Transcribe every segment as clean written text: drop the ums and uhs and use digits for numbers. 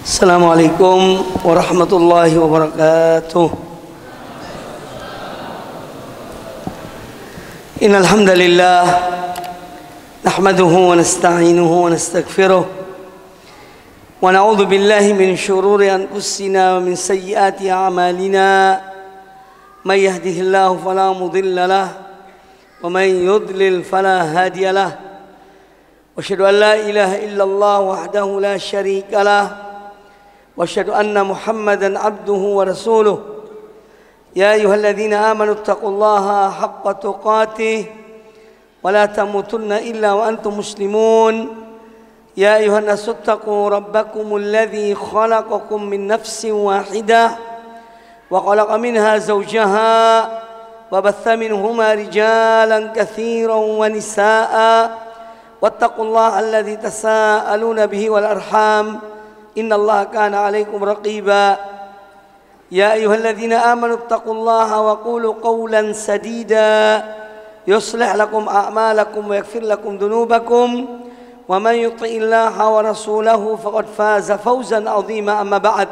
Assalamualaikum warahmatullahi wabarakatuh. Innal hamdalillah nahmaduhu wa nasta'inuhu wa nastaghfiruh wa na'udzu billahi min shururi anfusina wa min sayyiati a'malina. May yahdihillahu fala mudilla lahu wa may yudlil fala hadiya lahu. Wa asyhadu an la ilaha illallah wahdahu la syarika lahu wa asyhadu anna Muhammadan abduhu wa rasuluh. Ya ayyuhalladzina amanu taqullaha haqqa tuqatih wa la tamutunna illa wa antum muslimun. Ya ayyuhan nasu taqu rabbakumul ladzi khalaqakum min nafsin wahidah wa khalaqa minha zawjaha wa batha minhuma rijalan katsiran wa nisaa'a wattaqullaha alladzi tasaaluna bihi wal arham innallaha kana 'alaikum raqiba. Ya ayyuhalladzina amanu taqullaha wa qulu qawlan sadida yuslih lakum a'malakum wa yaghfir lakum dhunubakum wa man yuti'illaha wa rasulahu faqad faza fawzan 'azima. Amma ba'd,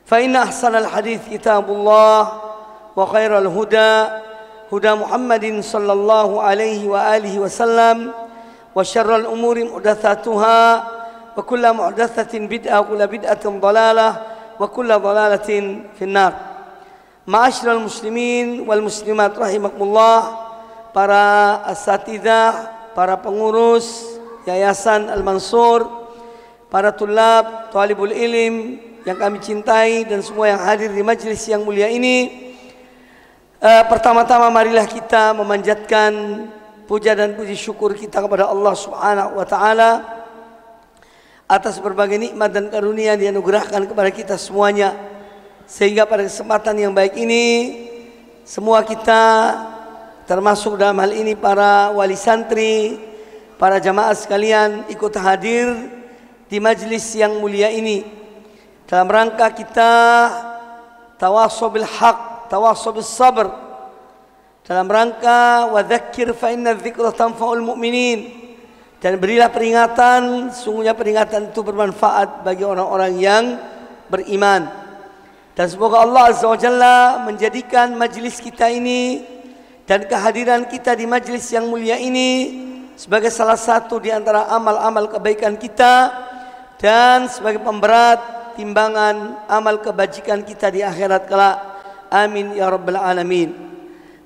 fa inna ahsanal hadits kitabullah wa khairal huda huda Muhammadin sallallahu alaihi wa alihi wasallam wa syarral umuri muhdatsatuha wa kullu muhdatsatin bid'ah wa kullu bid'atin dhalalah wa kullu dhalalatin finnar. Ma'asyiral muslimin wal muslimat rahimakumullah, para asatidzah, para pengurus Yayasan Al-Mansur, para tulab, talibul ilim yang kami cintai dan semua yang hadir di majelis yang mulia ini. Pertama-tama marilah kita memanjatkan puja dan puji syukur kita kepada Allah Subhanahu wa taala atas berbagai nikmat dan karunia yang dianugerahkan kepada kita semuanya, sehingga pada kesempatan yang baik ini semua kita, termasuk dalam hal ini para wali santri, para jamaah sekalian, ikut hadir di majelis yang mulia ini dalam rangka kita tawassaw bil haq, tawassaw bis sabr, dalam rangka wa dzakir fa inna dzikra tanfa'ul mu'minin, dan berilah peringatan, sungguhnya peringatan itu bermanfaat bagi orang-orang yang beriman. Dan semoga Allah Azza wa Jalla menjadikan majelis kita ini dan kehadiran kita di majelis yang mulia ini sebagai salah satu di antara amal-amal kebaikan kita dan sebagai pemberat timbangan amal kebajikan kita di akhirat kelak. Amin ya rabbal alamin.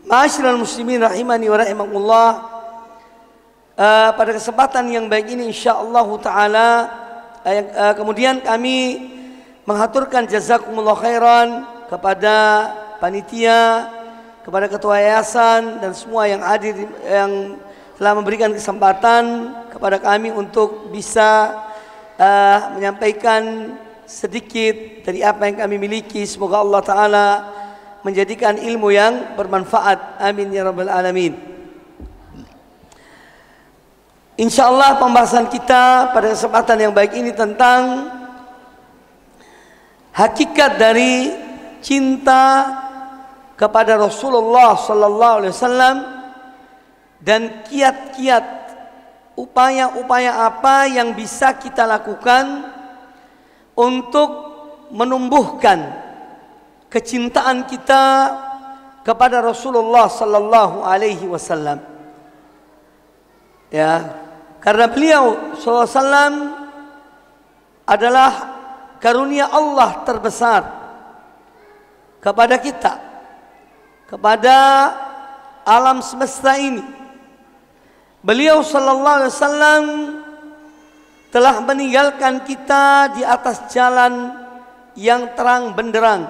Ma'asyiral muslimin rahimani wa rahimakumullah, pada kesempatan yang baik ini insyaallah taala kemudian kami menghaturkan jazakumullah khairan kepada panitia, kepada ketua yayasan dan semua yang hadir yang telah memberikan kesempatan kepada kami untuk bisa menyampaikan sedikit dari apa yang kami miliki. Semoga Allah taala menjadikan ilmu yang bermanfaat. Amin ya rabbal alamin. Insyaallah pembahasan kita pada kesempatan yang baik ini tentang hakikat dari cinta kepada Rasulullah sallallahu alaihi wasallam dan kiat-kiat, upaya-upaya apa yang bisa kita lakukan untuk menumbuhkan kecintaan kita kepada Rasulullah sallallahu alaihi wasallam. Ya, karena beliau sallallahu alaihi wasallam adalah karunia Allah terbesar kepada kita, kepada alam semesta ini. Beliau sallallahu alaihi wasallam telah meninggalkan kita di atas jalan yang terang benderang,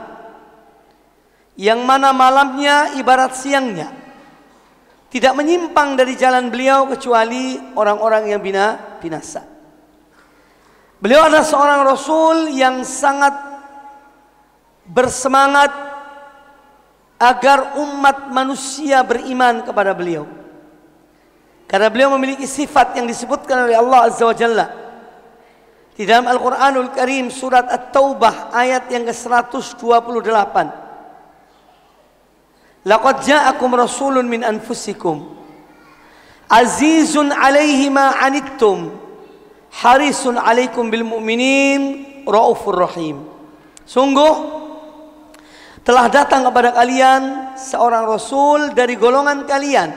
yang mana malamnya ibarat siangnya, tidak menyimpang dari jalan beliau kecuali orang-orang yang binasa. Beliau adalah seorang Rasul yang sangat bersemangat agar umat manusia beriman kepada beliau, karena beliau memiliki sifat yang disebutkan oleh Allah Azza wa Jalla di dalam Al-Quranul Karim, surat At-Taubah ayat yang ke-128. Laqad ja'akum rasulun min anfusikum azizun alaihi ma anittum harisun alaikum bil mu'minin Raufur Rahim. Sungguh telah datang kepada kalian seorang rasul dari golongan kalian,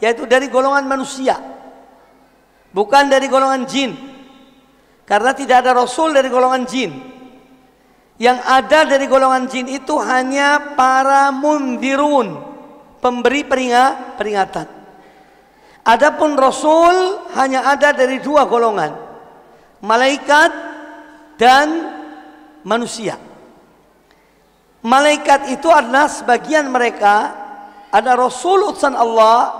yaitu dari golongan manusia, bukan dari golongan jin. Karena tidak ada rasul dari golongan jin. Yang ada dari golongan jin itu hanya para mundirun, pemberi peringatan. Adapun rasul hanya ada dari dua golongan, malaikat dan manusia. Malaikat itu adalah sebagian mereka ada rasul utusan Allah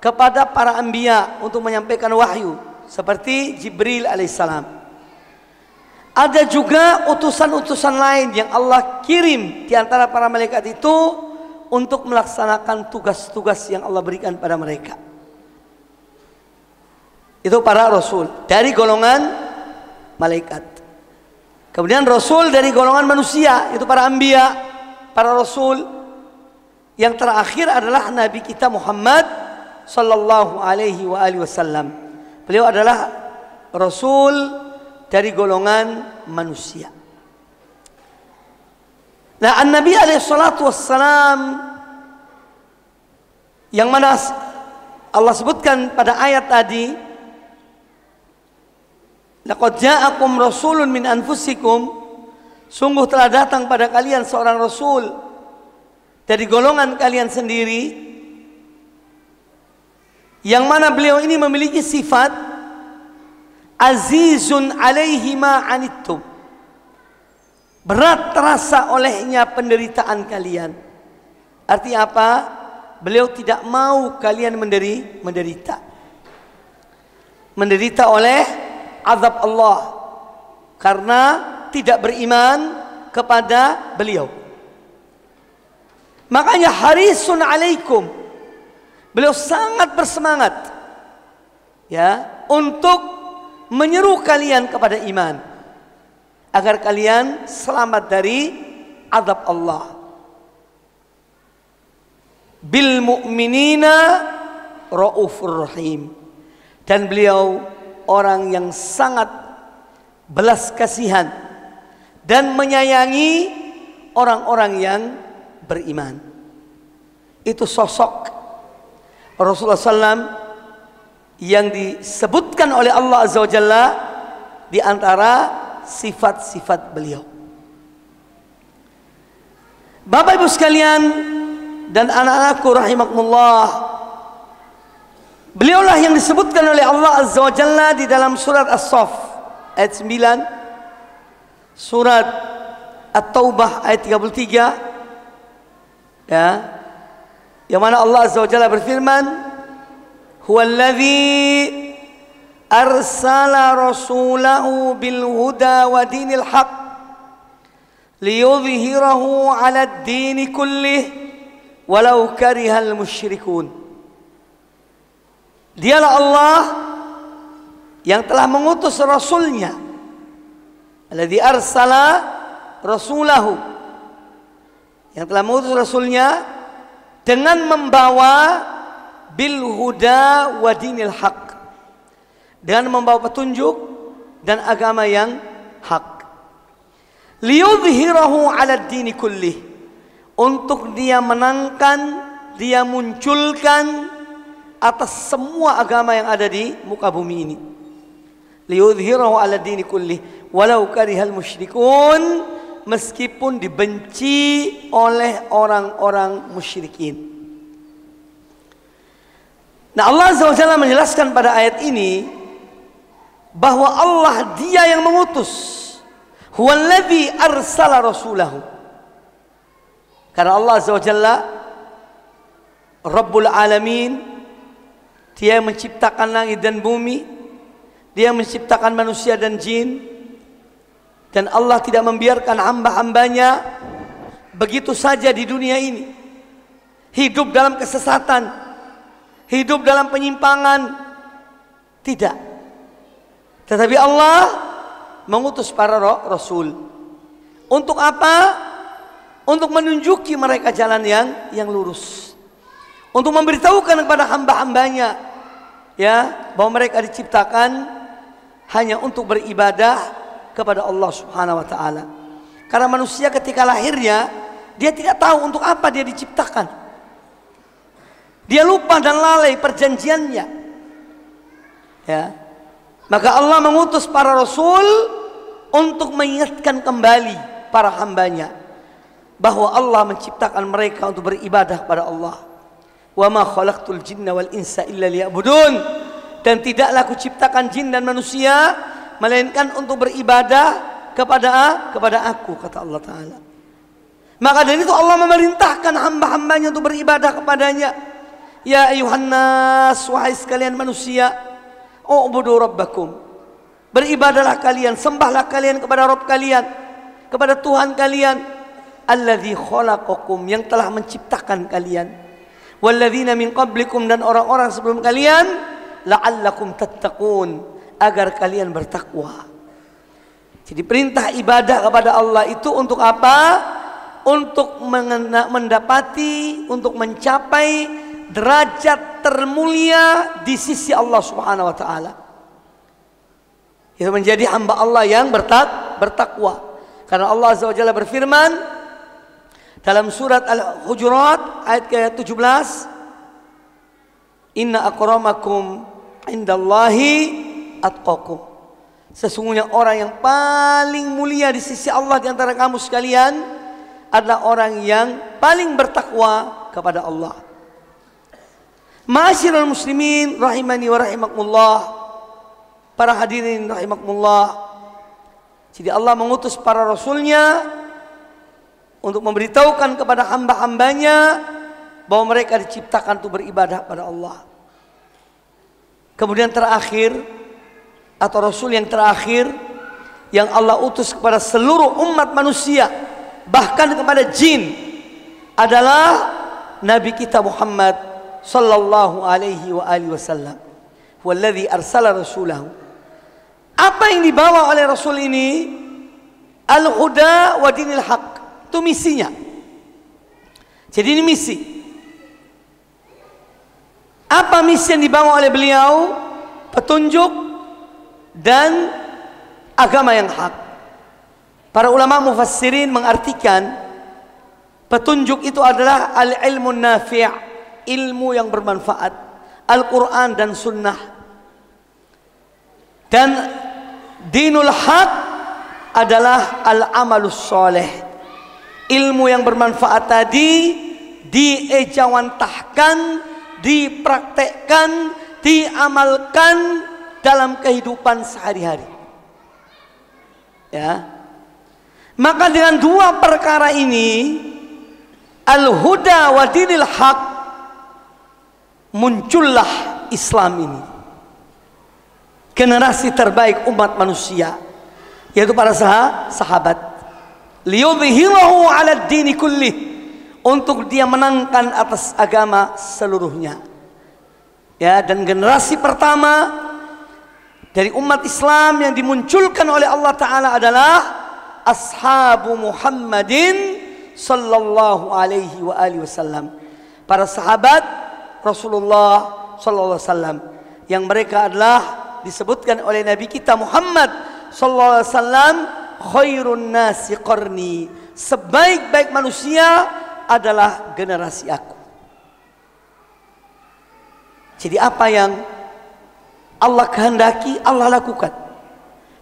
kepada para anbiya untuk menyampaikan wahyu, seperti Jibril alaihissalam. Ada juga utusan-utusan lain yang Allah kirim di antara para malaikat itu untuk melaksanakan tugas-tugas yang Allah berikan pada mereka. Itu para rasul dari golongan malaikat. Kemudian rasul dari golongan manusia, itu para anbiya, para rasul. Yang terakhir adalah Nabi kita Muhammad sallallahu alaihi wasallam. Beliau adalah rasul dari golongan manusia. Nah, An-Nabi alaihi salatu wassalam yang mana Allah sebutkan pada ayat tadi, laqad ja'akum rasulun min anfusikum, sungguh telah datang pada kalian seorang rasul dari golongan kalian sendiri, yang mana beliau ini memiliki sifat azizun alaihi ma anittum, berat terasa olehnya penderitaan kalian. Artinya apa? Beliau tidak mau kalian menderita oleh azab Allah karena tidak beriman kepada beliau. Makanya harisun alaikum, beliau sangat bersemangat ya untuk menyeru kalian kepada iman agar kalian selamat dari azab Allah. Bil mu'minina raufur rahim, dan beliau orang yang sangat belas kasihan dan menyayangi orang-orang yang beriman. Itu sosok Rasulullah SAW yang disebutkan oleh Allah Azza wa Jalla di antara sifat-sifat beliau. Bapak Ibu sekalian dan anak-anakku rahimakumullah, beliaulah yang disebutkan oleh Allah Azza wa Jalla di dalam surat As-Saff ayat 9, surat At-Taubah ayat 33, ya, yang mana Allah Azza wa Jalla berfirman, huwallazi arsala rasulahu bil huda wa dinil haq liyudhhirahu 'ala ad-din kullih walau karihal musyrikun. Dialah Allah yang telah mengutus rasulnya, alladzi arsala rasulahu, yang telah mengutus rasulnya dengan membawa bil huda wa dinil haq, dengan membawa petunjuk dan agama yang hak. Liyudhhirahu 'ala ad-din kullih, untuk dia menangkan, dia munculkan atas semua agama yang ada di muka bumi ini. Liyudhhirahu 'ala ad-din kullih walau karihal musyrikun, meskipun dibenci oleh orang-orang musyrikin. Nah, Allah Azza wa Jalla menjelaskan pada ayat ini bahwa Allah dia yang mengutus. Huwallazi arsala rasulahu. Karena Allah Azza wa Jalla Rabbul Alamin, dia yang menciptakan langit dan bumi, dia yang menciptakan manusia dan jin, dan Allah tidak membiarkan hamba-hambanya begitu saja di dunia ini hidup dalam kesesatan, hidup dalam penyimpangan. Tidak. Tetapi Allah mengutus para rasul. Untuk apa? Untuk menunjuki mereka jalan yang lurus. Untuk memberitahukan kepada hamba-hambanya, ya, bahwa mereka diciptakan hanya untuk beribadah kepada Allah Subhanahu wa taala. Karena manusia ketika lahirnya dia tidak tahu untuk apa dia diciptakan. Dia lupa dan lalai perjanjiannya. Ya. Maka Allah mengutus para rasul untuk mengingatkan kembali para hambanya bahwa Allah menciptakan mereka untuk beribadah kepada Allah. Wa ma khalaqtul jinna wal insa illa liya'budun. Dan tidaklah aku ciptakan jin dan manusia melainkan untuk beribadah kepada aku, kata Allah Ta'ala. Maka dari itu Allah memerintahkan hamba-hambanya untuk beribadah kepadanya. Ya ayuhan nas, wahai sekalian manusia, u'budu rabbakum, beribadahlah kalian, sembahlah kalian kepada Rabb kalian, kepada Tuhan kalian, alladzi khalaqakum, yang telah menciptakan kalian, walladzina min qablikum, dan orang-orang sebelum kalian, la'allakum tattaqun, agar kalian bertakwa. Jadi perintah ibadah kepada Allah itu untuk apa? Untuk mendapati, untuk mencapai derajat termulia di sisi Allah Subhanahu wa taala. Itu menjadi hamba Allah yang bertakwa. Karena Allah Azza wa Jalla berfirman dalam surat Al-Hujurat ayat ke-17, inna akramakum indallahi atqakum. Sesungguhnya orang yang paling mulia di sisi Allah di antara kamu sekalian adalah orang yang paling bertakwa kepada Allah. Ma'asyiral muslimin rahimani wa rahimakumullah, para hadirin rahimakumullah. Jadi Allah mengutus para rasulnya untuk memberitahukan kepada hamba-hambanya bahwa mereka diciptakan untuk beribadah pada Allah. Kemudian terakhir, atau Rasul yang terakhir yang Allah utus kepada seluruh umat manusia, bahkan kepada jin, adalah Nabi kita Muhammad sallallahu alaihi wa alihi wasallam. Walladzi arsala rasulahu. Apa yang dibawa oleh Rasul ini? Al-huda wa dinil haq. Itu misinya. Jadi ini misi. Apa misi yang dibawa oleh beliau? Petunjuk dan agama yang hak. Para ulama mufassirin mengartikan petunjuk itu adalah al-ilmun nafi', ilmu yang bermanfaat, Al-Quran dan sunnah. Dan dinul haq adalah al-amalus soleh, ilmu yang bermanfaat tadi diejawantahkan, dipraktekkan, diamalkan dalam kehidupan sehari-hari. Ya. Maka dengan dua perkara ini, al-huda wa dinil haq, muncullah Islam ini. Generasi terbaik umat manusia, yaitu para sahabat. Liyudhhirahu 'ala ad-dini kullih, untuk dia menangkan atas agama seluruhnya. Ya, dan generasi pertama dari umat Islam yang dimunculkan oleh Allah Ta'ala adalah ashabu Muhammadin sallallahu alaihi wa alihi wasallam, para sahabat Rasulullah sallallahu alaihi wasallam, yang mereka adalah disebutkan oleh Nabi kita Muhammad sallallahu alaihi wasallam, khairun nasi qarni, sebaik-baik manusia adalah generasi aku. Jadi apa yang Allah kehendaki, Allah lakukan,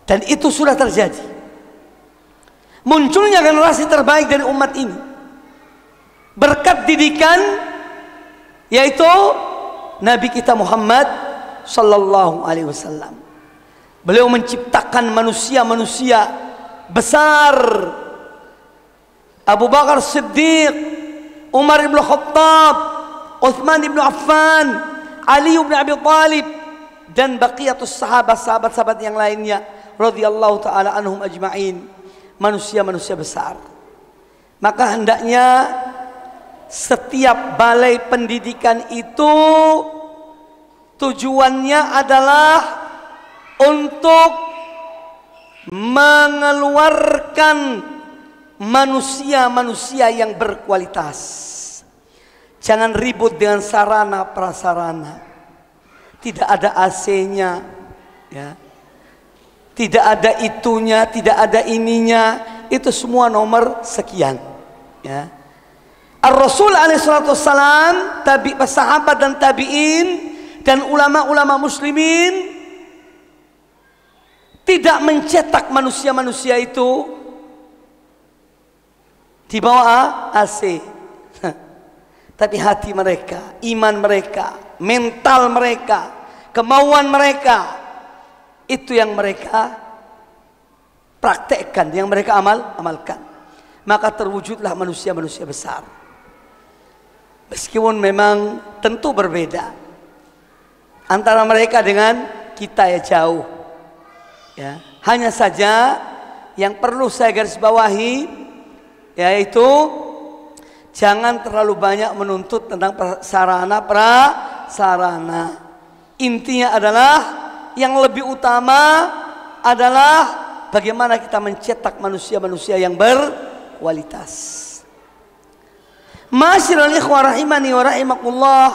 dan itu sudah terjadi. Munculnya generasi terbaik dari umat ini berkat didikan, yaitu Nabi kita Muhammad sallallahu alaihi wasallam. Beliau menciptakan manusia-manusia besar, Abu Bakar Siddiq, Umar ibn Khattab, Uthman ibn Affan, Ali ibn Abi Thalib, dan baqiyatus sahabat-sahabat yang lainnya radhiyallahu taala anhum ajma'in, manusia-manusia besar. Maka hendaknya setiap balai pendidikan itu tujuannya adalah untuk mengeluarkan manusia-manusia yang berkualitas. Jangan ribut dengan sarana prasarana. Tidak ada AC-nya, ya. tidak ada itunya, tidak ada ininya, itu semua nomor sekian. Ya. Ar-Rasul alaihissalam, sahabat dan tabi'in dan ulama-ulama muslimin tidak mencetak manusia-manusia itu di bawah AC. Tapi hati mereka, iman mereka, mental mereka, kemauan mereka, itu yang mereka praktekkan, yang mereka amalkan. Maka terwujudlah manusia-manusia besar. Meskipun memang tentu berbeda antara mereka dengan kita, ya jauh. Ya, hanya saja yang perlu saya garis bawahi yaitu jangan terlalu banyak menuntut tentang prasarana. Intinya adalah yang lebih utama adalah bagaimana kita mencetak manusia-manusia yang berkualitas. Ma'asyiral ikhwah rahimani wa rahimakumullah.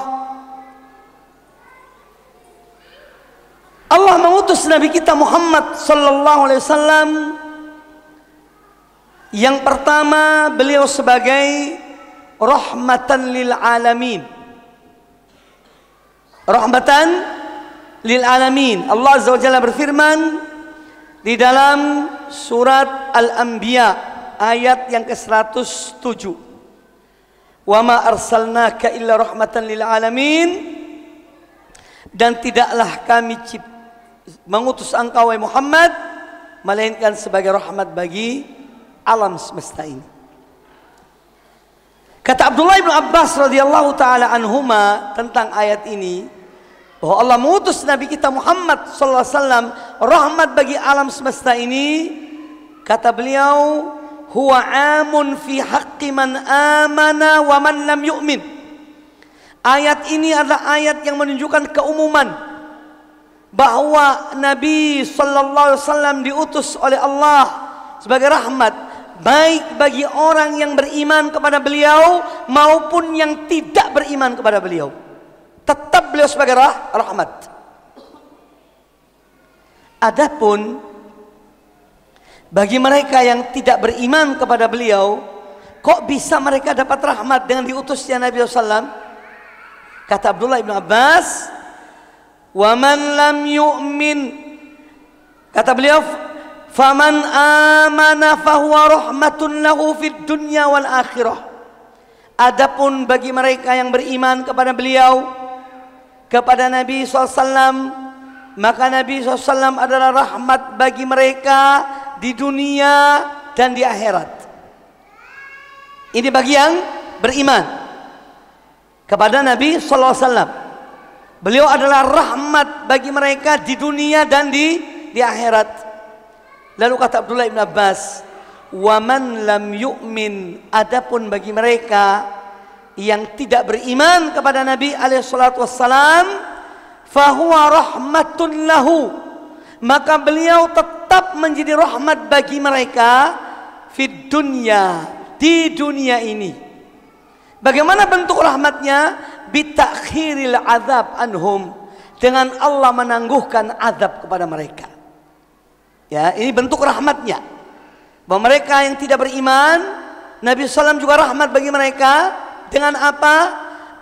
Allah mengutus Nabi kita Muhammad sallallahu alaihi wasallam. Yang pertama, beliau sebagai rahmatan lil alamin. Rahmatan lil alamin. Allah Azza wa Jalla berfirman di dalam surat Al-Anbiya ayat yang ke-107. Wa ma arsalnaka illa rahmatan lil alamin, dan tidaklah kami mengutus engkau wahai Muhammad melainkan sebagai rahmat bagi alam semesta ini. Kata Abdullah bin Abbas radhiyallahu taala anhuma tentang ayat ini, bahwa Allah mengutus Nabi kita Muhammad sallallahu alaihi wasallam rahmat bagi alam semesta ini. Kata beliau, huwa amun fi haqqi man amana wa man lam yu'min. Ayat ini adalah ayat yang menunjukkan keumuman bahwa Nabi sallallahu alaihi wasallam diutus oleh Allah sebagai rahmat baik bagi orang yang beriman kepada beliau maupun yang tidak beriman kepada beliau. Tetap beliau sebagai rahmat. Adapun bagi mereka yang tidak beriman kepada beliau, kok bisa mereka dapat rahmat dengan diutusnya Nabi SAW? Kata Abdullah bin Abbas, wa man lam yu'min, kata beliau, faman amana fahuwa rahmatun lahu fid dunya wal akhirah. Adapun bagi mereka yang beriman kepada beliau, kepada Nabi SAW, maka Nabi SAW adalah rahmat bagi mereka di dunia dan di akhirat. Ini bagi yang beriman kepada Nabi SAW. Beliau adalah rahmat bagi mereka di dunia dan di akhirat. Lalu kata Abdullah bin Abbas, wa man lam yu'min, adapun bagi mereka yang tidak beriman kepada Nabi SAW, fahuwa rahmatun lahu, maka beliau tetap menjadi rahmat bagi mereka fid dunya, di dunia ini. Bagaimana bentuk rahmatnya? Bitakhiril azab anhum, dengan Allah menangguhkan azab kepada mereka. Ya, ini bentuk rahmatnya. Bahwa mereka yang tidak beriman, Nabi SAW juga rahmat bagi mereka. Dengan apa?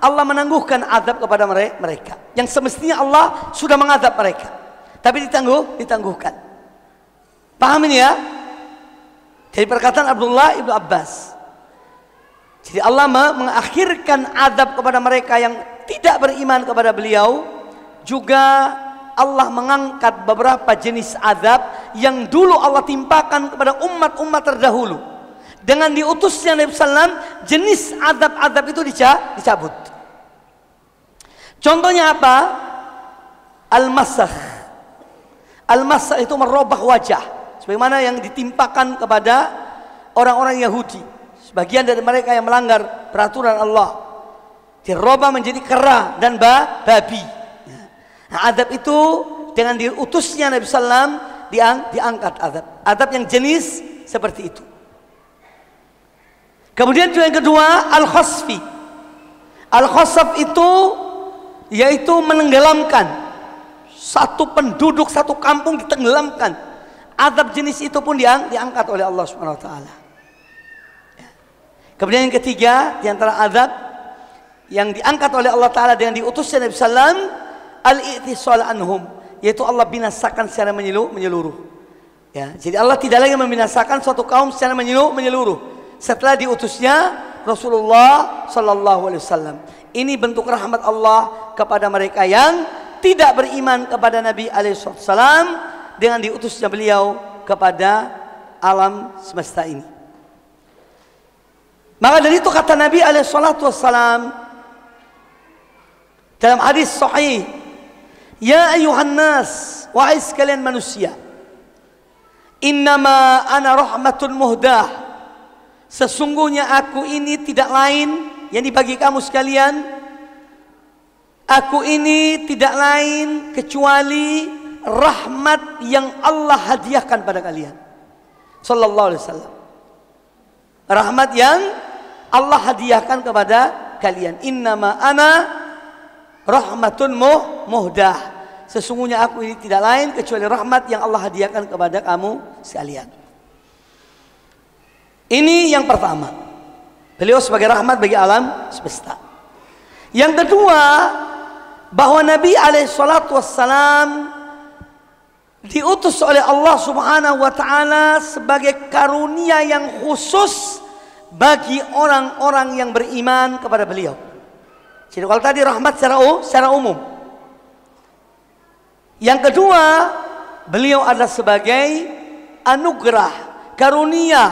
Allah menangguhkan azab kepada mereka yang semestinya Allah sudah mengazab mereka, tapi ditangguhkan. Paham ini ya? Jadi perkataan Abdullah ibnu Abbas. Jadi Allah mengakhirkan azab kepada mereka yang tidak beriman kepada beliau. Juga Allah mengangkat beberapa jenis azab yang dulu Allah timpakan kepada umat-umat terdahulu. Dengan diutusnya Nabi SAW, jenis azab-azab itu dicabut. Contohnya apa? Al-masakh. Al-masakh itu merubah wajah, sebagaimana yang ditimpakan kepada orang-orang Yahudi. Sebagian dari mereka yang melanggar peraturan Allah dirubah menjadi kera dan babi. Nah, azab itu dengan diutusnya Nabi SAW diangkat azab. Azab yang jenis seperti itu. Kemudian yang kedua, al-khasfi. Al-khasf itu yaitu menenggelamkan. Satu penduduk, satu kampung ditenggelamkan Azab jenis itu pun diangkat oleh Allah Subhanahu wa taala. Kemudian yang ketiga, di antara azab yang diangkat oleh Allah taala dengan diutusnya Nabi sallam, al-i'tisal anhum, yaitu Allah binasakan secara menyeluruh. Ya, jadi Allah tidak lagi membinasakan suatu kaum secara menyeluruh setelah diutusnya Rasulullah sallallahu alaihi wasallam. Ini bentuk rahmat Allah kepada mereka yang tidak beriman kepada Nabi alaihi wasallam dengan diutusnya beliau kepada alam semesta ini. Maka dari itu kata Nabi alaihi wasallam dalam hadis sahih, ya ayuhan nas, wahai sekalian manusia, innama ana rahmatun muhdah, sesungguhnya aku ini tidak lain, yang bagi kamu sekalian, aku ini tidak lain kecuali rahmat yang Allah hadiahkan pada kalian. Sallallahu alaihi wasallam. Rahmat yang Allah hadiahkan kepada kalian. Innama ana rahmatun muhdah. Sesungguhnya aku ini tidak lain kecuali rahmat yang Allah hadiahkan kepada kamu sekalian. Ini yang pertama. Beliau sebagai rahmat bagi alam semesta. Yang kedua, bahwa Nabi SAW diutus oleh Allah Subhanahu wa taala sebagai karunia yang khusus bagi orang-orang yang beriman kepada beliau. Jadi kalau tadi rahmat secara umum. Yang kedua, beliau adalah sebagai anugerah, karunia,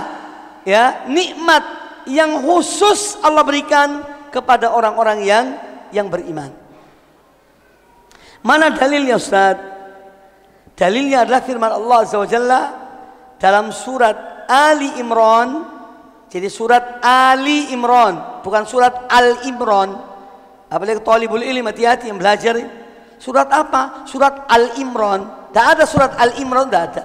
ya, nikmat yang khusus Allah berikan kepada orang-orang yang beriman. Mana dalilnya, Ustaz? Dalilnya adalah firman Allah Azza wa Jalla dalam surat Ali Imran. Jadi surat Ali Imran, bukan surat Al Imran. Apalagi talibul ilmi, hati-hati yang belajar. Surat apa? Surat Al Imran. Tak ada surat Al Imran, tak ada.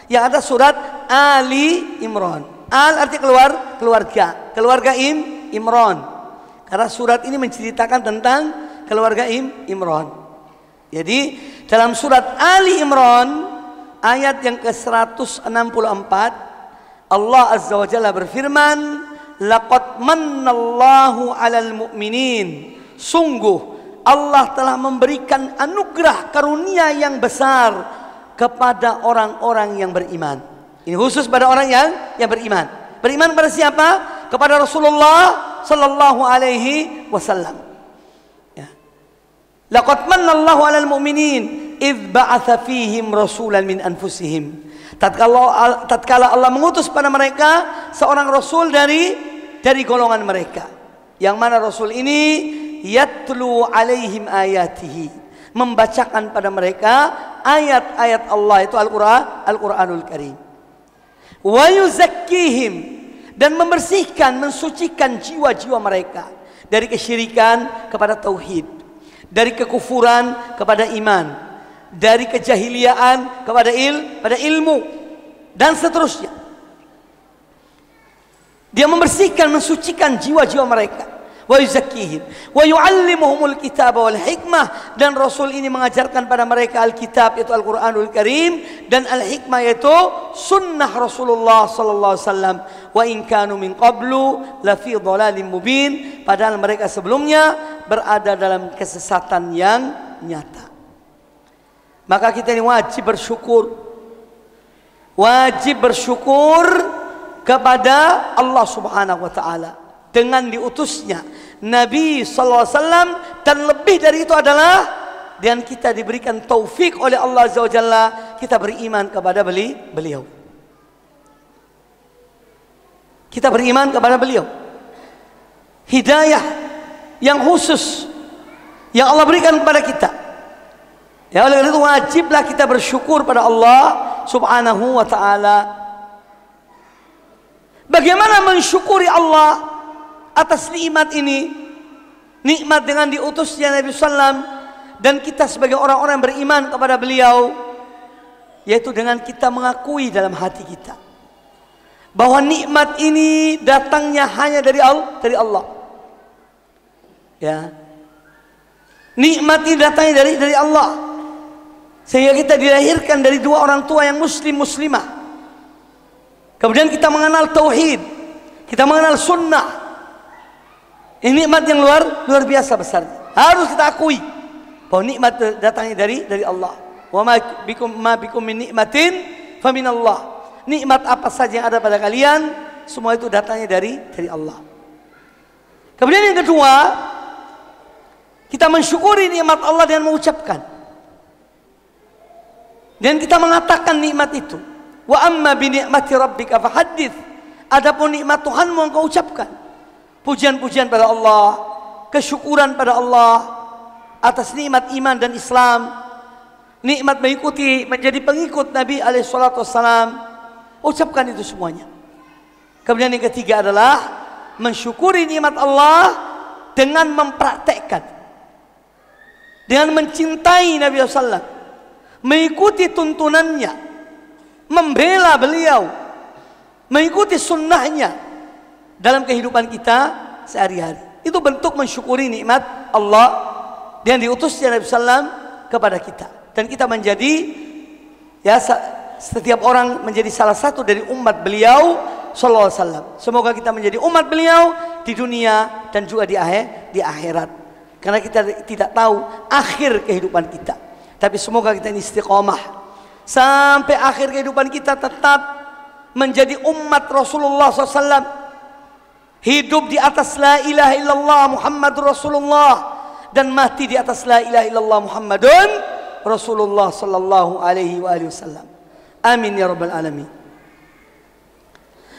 Yang ada surat Ali Imran. Al arti keluarga. Keluarga Imran. Karena surat ini menceritakan tentang keluarga Imran. Jadi dalam surat Ali Imran ayat yang ke-164, Allah Azza wa Jalla berfirman, laqad mannallahu 'alal mu'minin, sungguh Allah telah memberikan anugerah karunia yang besar kepada orang-orang yang beriman. Ini khusus pada orang yang beriman. Beriman kepada siapa? Kepada Rasulullah sallallahu alaihi wasallam. Ya. Laqad mannallahu 'alal mu'minin idz ba'atsa fihim rasulan min anfusihim. Tatkala Allah mengutus pada mereka seorang rasul dari golongan mereka, yang mana rasul ini yatlu alaihim ayatihi, membacakan pada mereka ayat-ayat Allah, itu Al-Qur'anul Karim. Wa yuzakkihim, dan membersihkan, mensucikan jiwa-jiwa mereka dari kesyirikan kepada tauhid, dari kekufuran kepada iman, dari kejahiliaan kepada ilmu, dan seterusnya. Dia membersihkan, mensucikan jiwa-jiwa mereka. Wa yuzakkihim wa yu'allimuhumul kitaba wal hikmah, dan Rasul ini mengajarkan pada mereka Alkitab, yaitu Al-Qur'anul Karim, dan Al-Hikmah, yaitu sunnah Rasulullah sallallahu alaihi wasallam. Wa in kanu min qablu la fi dhalalin mubin, padahal mereka sebelumnya berada dalam kesesatan yang nyata. Maka kita ini wajib bersyukur kepada Allah Subhanahu wa taala dengan diutusnya Nabi sallallahu alaihi wasallam, dan lebih dari itu adalah dan kita diberikan taufik oleh Allah Azza wa Jalla, kita beriman kepada beliau. Kita beriman kepada beliau. Hidayah yang khusus yang Allah berikan kepada kita. Ya, oleh karena itu wajiblah kita bersyukur pada Allah Subhanahu wa taala. Bagaimana mensyukuri Allah atas nikmat ini? Nikmat dengan diutusnya Nabi sallam, dan kita sebagai orang-orang yang beriman kepada beliau, yaitu dengan kita mengakui dalam hati kita bahwa nikmat ini datangnya hanya dari Allah. Ya. Nikmat ini datangnya dari Allah. Sehingga kita dilahirkan dari dua orang tua yang muslim muslimah. Kemudian kita mengenal tauhid, kita mengenal sunnah. Ini nikmat yang luar biasa besar. Harus kita akui bahwa nikmat datangnya dari Allah. Wa ma bikum min nikmatin fa min Allah. Nikmat apa saja yang ada pada kalian, semua itu datangnya dari Allah. Kemudian yang kedua, kita mensyukuri nikmat Allah dengan mengucapkan. Dan kita mengatakan nikmat itu. Wa amma bi ni'mati rabbika fahaddits. Adapun nikmat Tuhanmu engkau ucapkan. Pujian-pujian pada Allah, kesyukuran pada Allah atas nikmat iman dan Islam, nikmat mengikuti menjadi pengikut Nabi alaihi salatu wassalam. Ucapkan itu semuanya. Kemudian yang ketiga adalah mensyukuri nikmat Allah dengan mempraktekkan, dengan mencintai Nabi sallallahu alaihi wasallam, mengikuti tuntunannya, membela beliau, mengikuti sunnahnya dalam kehidupan kita sehari-hari. Itu bentuk mensyukuri nikmat Allah yang diutusnya Nabi sallam kepada kita. Dan kita menjadi, ya, setiap orang menjadi salah satu dari umat beliau sallallahu alaihi wasallam. Semoga kita menjadi umat beliau di dunia dan juga di akhirat. Karena kita tidak tahu akhir kehidupan kita. Tapi semoga kita ini istiqomah sampai akhir kehidupan kita, tetap menjadi umat Rasulullah SAW, hidup di atas la ilaha illallah Muhammadur Rasulullah, dan mati di atas la ilaha illallah Muhammadun Rasulullah sallallahu alaihi wasallam. Amin ya rabbal alamin.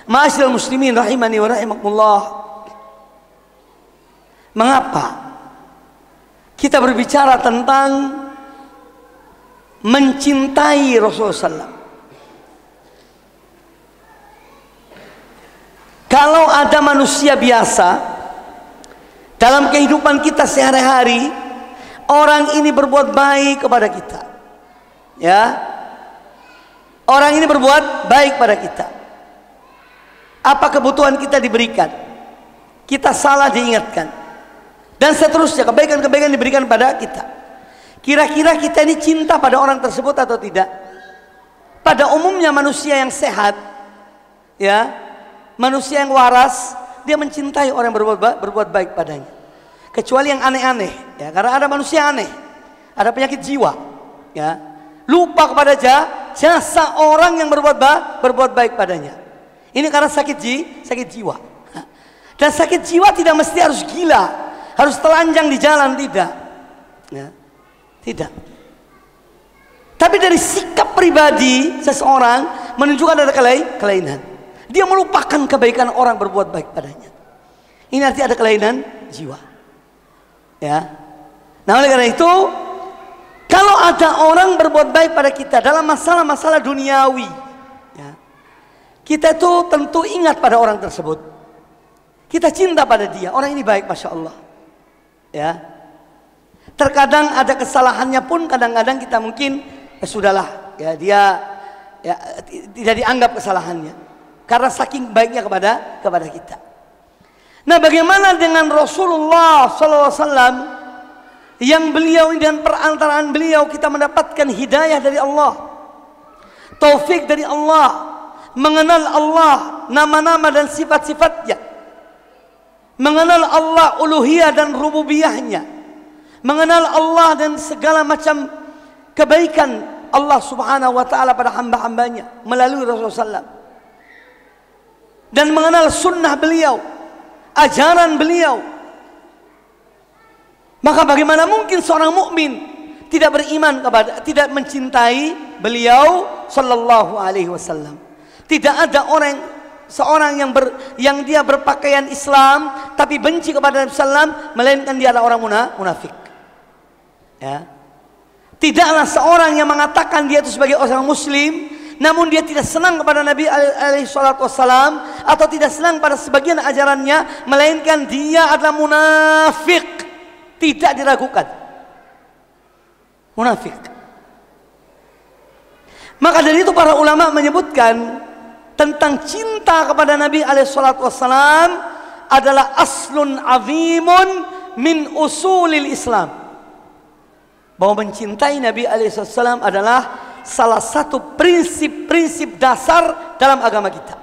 Ma'asyiral muslimin rahimani wa rahimakumullah. Mengapa kita berbicara tentang mencintai Rasulullah SAW? Kalau ada manusia biasa dalam kehidupan kita sehari-hari, orang ini berbuat baik kepada kita, ya, orang ini berbuat baik pada kita, apa kebutuhan kita diberikan, kita salah diingatkan, dan seterusnya, kebaikan-kebaikan diberikan pada kita. Kira-kira kita ini cinta pada orang tersebut atau tidak? Pada umumnya manusia yang sehat, ya, manusia yang waras, dia mencintai orang yang berbuat baik padanya. Kecuali yang aneh-aneh, ya, karena ada manusia aneh, ada penyakit jiwa, ya, lupa kepada jasa orang yang berbuat baik padanya. Ini karena sakit jiwa. Dan sakit jiwa tidak mesti harus gila, harus telanjang di jalan, tidak, ya. Tidak. Tapi dari sikap pribadi seseorang menunjukkan ada kelainan. Dia melupakan kebaikan orang berbuat baik padanya. Ini arti ada kelainan jiwa. Ya. Nah, oleh karena itu, kalau ada orang berbuat baik pada kita dalam masalah-masalah duniawi, ya, kita itu tentu ingat pada orang tersebut. Kita cinta pada dia. Orang ini baik, masya Allah. Ya. Terkadang ada kesalahannya pun, kadang-kadang kita mungkin sudahlah, ya, dia, ya, tidak dianggap kesalahannya karena saking baiknya kepada kita. Nah, bagaimana dengan Rasulullah SAW yang beliau dan perantaraan beliau kita mendapatkan hidayah dari Allah, taufik dari Allah, mengenal Allah, nama-nama dan sifat-sifatnya, mengenal Allah uluhiyah dan rububiyahnya, mengenal Allah dan segala macam kebaikan Allah subhanahu wa ta'ala pada hamba-hambanya melalui Rasulullah SAW, dan mengenal sunnah beliau, ajaran beliau. Maka bagaimana mungkin seorang mukmin tidak beriman kepada, tidak mencintai beliau sallallahu alaihi wasallam? Tidak ada seorang yang dia berpakaian Islam tapi benci kepada Nabi sallam, melainkan dia adalah orang munafik. Ya. Tidaklah seorang yang mengatakan dia itu sebagai orang muslim namun dia tidak senang kepada Nabi alaihi salatu wassalam atau tidak senang pada sebagian ajarannya, melainkan dia adalah munafik. Tidak diragukan, munafik. Maka dari itu para ulama menyebutkan tentang cinta kepada Nabi alaihi salatu wassalam adalah aslun azimun min usulil Islam. bahwa mencintai Nabi alaihissalam adalah salah satu prinsip-prinsip dasar dalam agama kita.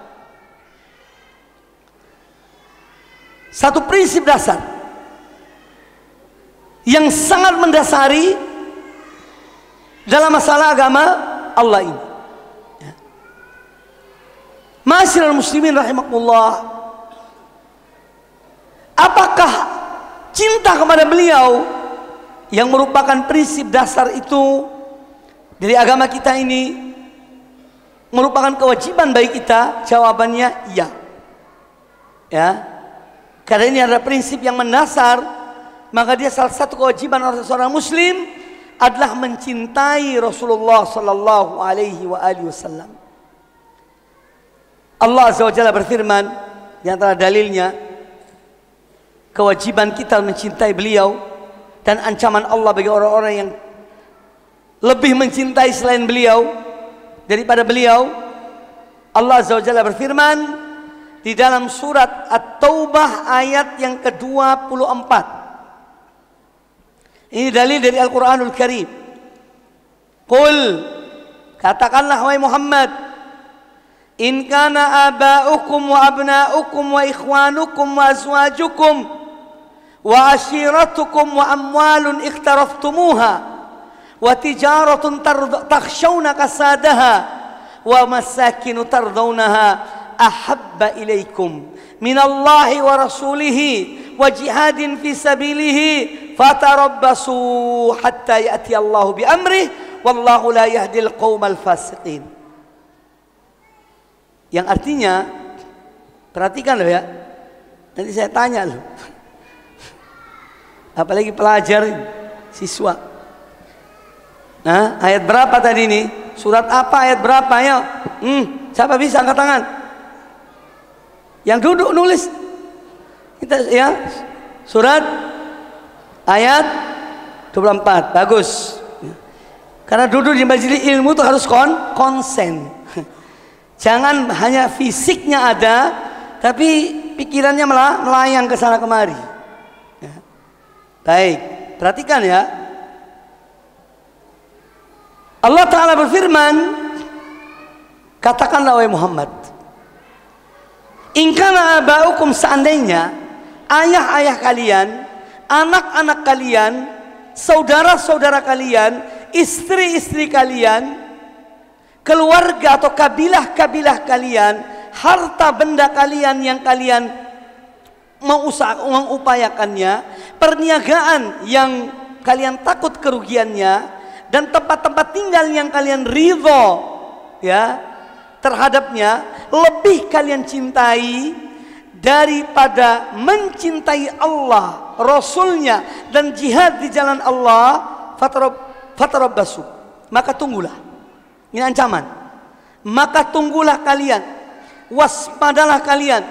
Satu prinsip dasar yang sangat mendasari dalam masalah agama Allah ini. Ma'asyiral muslimin rahimakumullah, apakah cinta kepada beliau yang merupakan prinsip dasar itu dari agama kita ini merupakan kewajiban bagi kita? Jawabannya iya. Ya. Karena ini adalah prinsip yang mendasar, maka dia salah satu kewajiban seorang muslim adalah mencintai Rasulullah sallallahu alaihi wasallam. Allah Azza wa Jalla berfirman, di antara dalilnya kewajiban kita mencintai beliau dan ancaman Allah bagi orang-orang yang lebih mencintai selain beliau daripada beliau. Allah Azza wa Jalla berfirman di dalam surat At-Taubah ayat yang ke-24. Ini dalil dari Al-Quranul Karim. Qul, katakanlah wahai Muhammad, in kana aba'ukum wa abna'ukum wa ikhwanukum wa azwajukum wa ashiratukum wa amwalun ikhtaraftumuha wa tijaratun takhshawna kasadaha wa masakinu tardawnaha ahabba ilaikum minallahi wa rasulihi wa jihadin fi sabilihi fatarabbasu hatta ya'ti Allahu bi amrih wallahu la yahdil qaumal fasiqin. Yang artinya, perhatikan loh ya, nanti saya tanya loh, apalagi pelajar, siswa. Nah, ayat berapa tadi ini? Surat apa, ayat berapa? Ayo, siapa bisa angkat tangan? Yang duduk nulis. Kita ya, surat ayat 24, bagus. Karena duduk di majelis ilmu itu harus konsen. Jangan hanya fisiknya ada, tapi pikirannya melayang ke sana kemari. Ya. Baik, perhatikan ya. Allah Ta'ala berfirman, katakanlah wahai Muhammad, in kana aba'ukum, seandainya ayah-ayah kalian, anak-anak kalian, saudara-saudara kalian, istri-istri kalian, keluarga atau kabilah-kabilah kalian, harta benda kalian yang kalian mengupayakannya, perniagaan yang kalian takut kerugiannya, dan tempat-tempat tinggal yang kalian ridho ya terhadapnya, lebih kalian cintai daripada mencintai Allah, Rasulnya, dan jihad di jalan Allah, fatarabbasu, maka tunggulah. Ini ancaman. Maka tunggulah kalian, waspadalah kalian